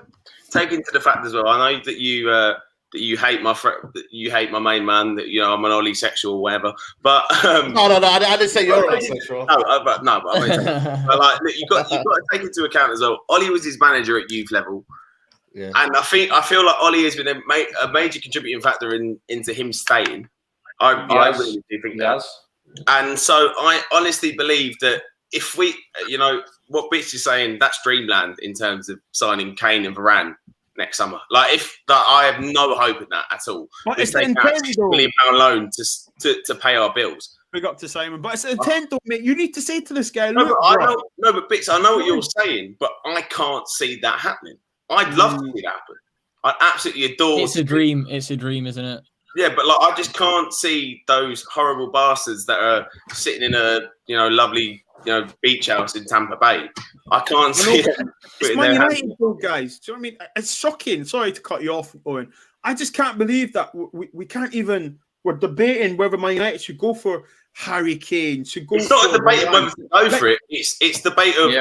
take into the fact as well. I know that you hate my that you hate my main man. That I'm an Ollie sexual or whatever. But no, I didn't say you're Ollie sexual. But like you've got to take into account as well. Ollie was his manager at youth level, and I feel like Ollie has been a major contributing factor into him staying. I really do think that. And so I honestly believe that if we, what Bitch is saying, that's dreamland in terms of signing Kane and Varane next summer. Like, I have no hope in that at all. But it's taking a £6 million loan to pay our bills. Big up to Simon, but it's an intent, mate. You need to say to this guy, but Bits, I know what you're Mm. saying, but I can't see that happening. I'd love to see that happen. I absolutely adore. It's a dream. It's a dream, isn't it? Yeah, but like I just can't see those horrible bastards that are sitting in a lovely beach house in Tampa Bay. I can't see them. It's Man United, though, guys. Do you know what I mean? It's shocking. Sorry to cut you off, Owen. I just can't believe that we can't even. We're debating whether Man United should go for Harry Kane. Should go. It's not a debate of whether to go for it. It's debate of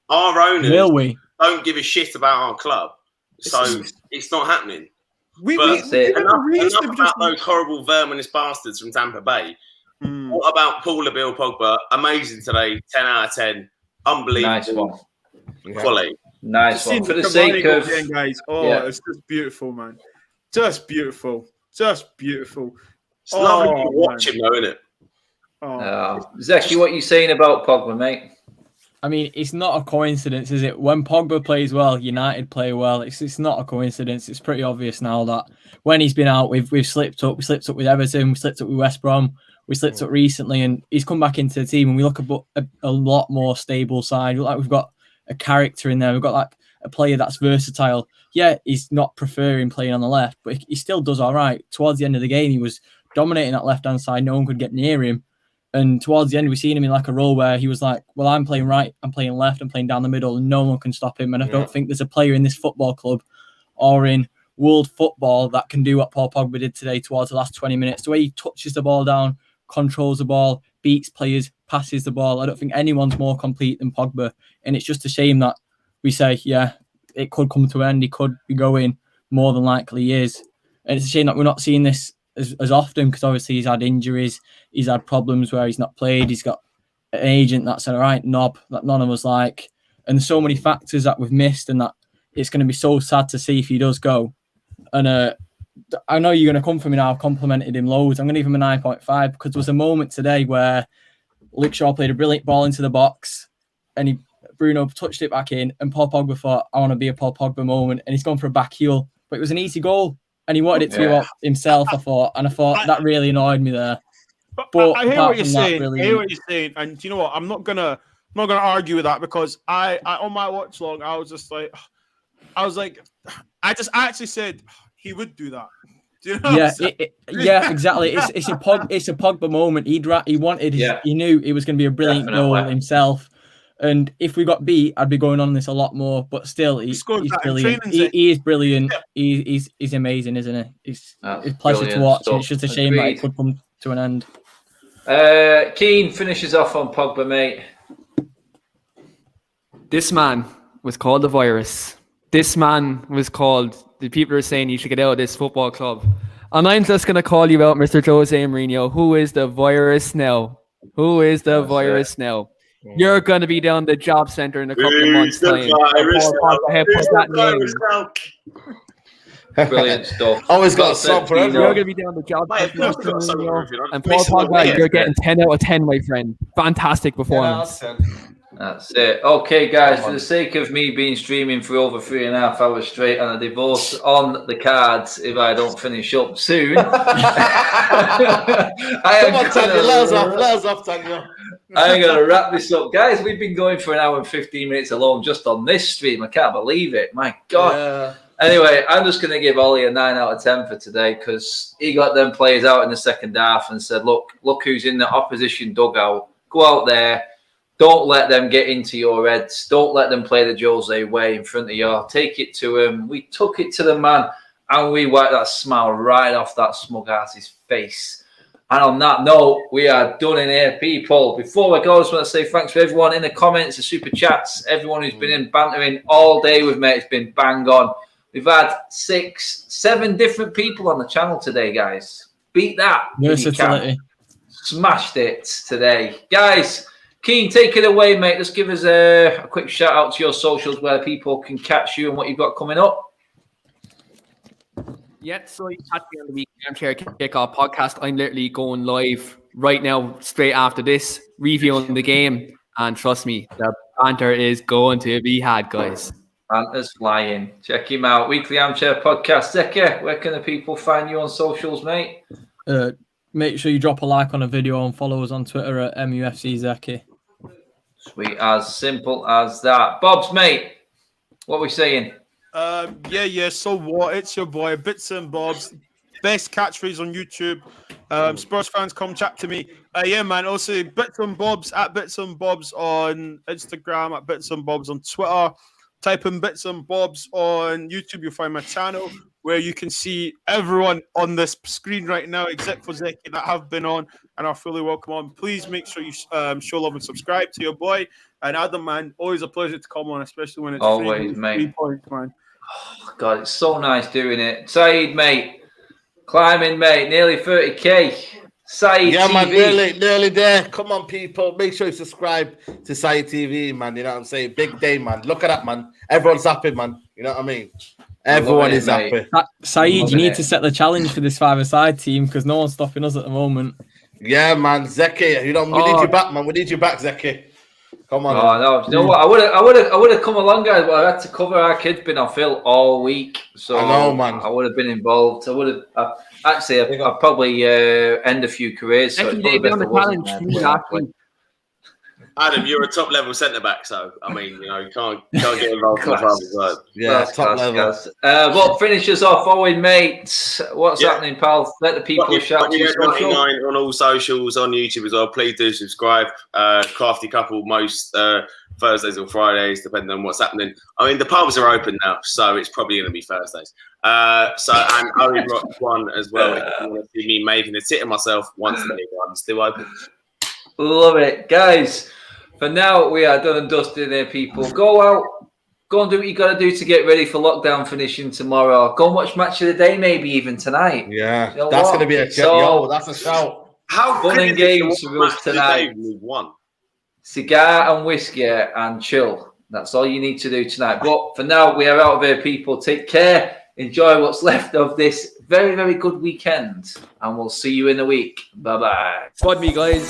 our owners. Will we? Don't give a shit about our club, so it's not happening. Enough about those horrible verminous bastards from Tampa Bay. What about Paul Bill Pogba? Amazing today, 10 out of 10. Unbelievable. Nice one. Quality. Nice one. For the sake of guys. It's just beautiful, man. Just beautiful. Just beautiful. It's lovely to watch him, though, isn't it? Zeki, what are you saying about Pogba, mate? I mean, it's not a coincidence, is it? When Pogba plays well, United play well. It's not a coincidence. It's pretty obvious now that when he's been out, we've slipped up. We slipped up with Everton. We slipped up with West Brom. We slipped up recently, and he's come back into the team, and we look a lot more stable side. Like we've got a character in there. We've got like a player that's versatile. Yeah, he's not preferring playing on the left, but he still does all right. Towards the end of the game, he was dominating that left-hand side. No one could get near him. And towards the end, we seen him in like a role where he was like, well, I'm playing right, I'm playing left, I'm playing down the middle, and no one can stop him. And I don't think there's a player in this football club or in world football that can do what Paul Pogba did today towards the last 20 minutes. The way he touches the ball down, controls the ball, beats players, passes the ball. I don't think anyone's more complete than Pogba. And it's just a shame that we say, yeah, it could come to an end. He could be going. More than likely he is. And it's a shame that we're not seeing this as often, because obviously he's had injuries. He's had problems where he's not played. He's got an agent that's a right knob that none of us like. And there's so many factors that we've missed, and that it's going to be so sad to see if he does go. And I know you're going to come for me now. I've complimented him loads. I'm going to give him a 9.5 because there was a moment today where Luke Shaw played a brilliant ball into the box and Bruno touched it back in, and Paul Pogba thought, I want to be a Paul Pogba moment, and he's gone for a back heel. But it was an easy goal, and he wanted it to be up himself, I thought. And I thought that really annoyed me there. But I hear what you're saying. I hear what you're saying. And you know what? I'm not gonna argue with that, because I on my watch log, I actually said he would do that. Do you know yeah, exactly. It's a Pogba moment. He wanted. He knew it was going to be a brilliant goal himself. And if we got beat, I'd be going on this a lot more. But still, he's brilliant. He is brilliant. He's amazing, isn't he? It's a pleasure to watch. And it's just a shame that it could come to an end. Keane finishes off on Pogba, mate. This man was called the virus. This man was called. The people are saying you should get out of this football club. And I'm just going to call you out, Mr. Jose Mourinho. Who is the virus now? Who is the virus now? You're going to be down the job centre in a couple of months' time. Brilliant stuff. Always got a song for everyone. You're going to be down the job centre. And Paul Pogba, you're getting 10 out of 10, my friend. Fantastic performance. That's it. Okay, guys, for the sake of me being streaming for over 3.5 hours straight and a divorce on the cards if I don't finish up soon. Come on, Tanya, let us off, Tanya. I'm going to wrap this up. Guys, we've been going for an hour and 15 minutes alone just on this stream. I can't believe it. My God. Yeah. Anyway, I'm just going to give Ollie a 9 out of 10 for today, because he got them players out in the second half and said, look who's in the opposition dugout. Go out there. Don't let them get into your heads. Don't let them play the Jose way in front of you. Take it to him. We took it to the man, and we wiped that smile right off that smug ass's face. And on that note, we are done in here, people. Before I go, I just want to say thanks for everyone in the comments, the super chats, everyone who's been in bantering all day with me. It's been bang on. We've had 6, 7 different people on the channel today, guys. Beat that. Versatility. Smashed it today. Guys, Keane, take it away, mate. Just give us a quick shout out to your socials where people can catch you and what you've got coming up. Yeah, so you catch me on the weekly Armchair Kickoff podcast. I'm literally going live right now, straight after this, reviewing the game. And trust me, the banter is going to be had, guys. Banter's flying. Check him out. Weekly Armchair Podcast. Zeke, where can the people find you on socials, mate? Make sure you drop a like on a video and follow us on Twitter at MUFC Zeki. Sweet, as simple as that. Bob's, mate, what are we saying? Yeah. So what? It's your boy, Bits and Bobs. Best catchphrase on YouTube. Spurs fans, come chat to me. Yeah, man. Also, Bits and Bobs at Bits and Bobs on Instagram, at Bits and Bobs on Twitter. Type in Bits and Bobs on YouTube. You'll find my channel where you can see everyone on this screen right now, except for Zeki, that have been on and are fully welcome on. Please make sure you show love and subscribe to your boy. And Adam, man, always a pleasure to come on, especially when it's always, mate. 3 points, man. Oh, God, it's so nice doing it. Saeed, mate, climbing, mate, nearly 30k. Saeed yeah, TV. Man, nearly there. Come on, people. Make sure you subscribe to Saeed TV, man. You know what I'm saying? Big day, man. Look at that, man. Everyone's happy, man. You know what I mean? Everyone is happy. Saeed, you need to set the challenge for this five-a-side team, because no one's stopping us at the moment. Yeah, man. Zeki, we need you back, man. We need you back, Zeki. Come on. Oh, no. You know what? I would have come along, guys, but I had to cover our kid's been on Phil all week. So I know, man. I would have been involved. I would have actually I'd probably end a few careers. So it's probably best I wasn't. Adam, you're a top level centre back, so I mean, you know, you can't get involved in the other side. Yeah, top level. What finishes off, Owen, mate? What's happening, pal? Let the people shout. 99 on all socials, on YouTube as well. Please do subscribe. Crafty Couple most Thursdays or Fridays, depending on what's happening. I mean, the pubs are open now, so it's probably going to be Thursdays. And Owen Rock 1 as well. If you want to see me making a tit of myself once the league is still open. Love it. Guys, for now, we are done and dusted there, people. Go out. Go and do what you got to do to get ready for lockdown finishing tomorrow. Go and watch Match of the Day, maybe even tonight. Yeah, you know that's what? going to be a that's a shout. How fun and games for us tonight. One cigar and whiskey and chill. That's all you need to do tonight. But for now, we are out of here, people. Take care. Enjoy what's left of this very, very good weekend. And we'll see you in a week. Bye-bye. Squad me, guys.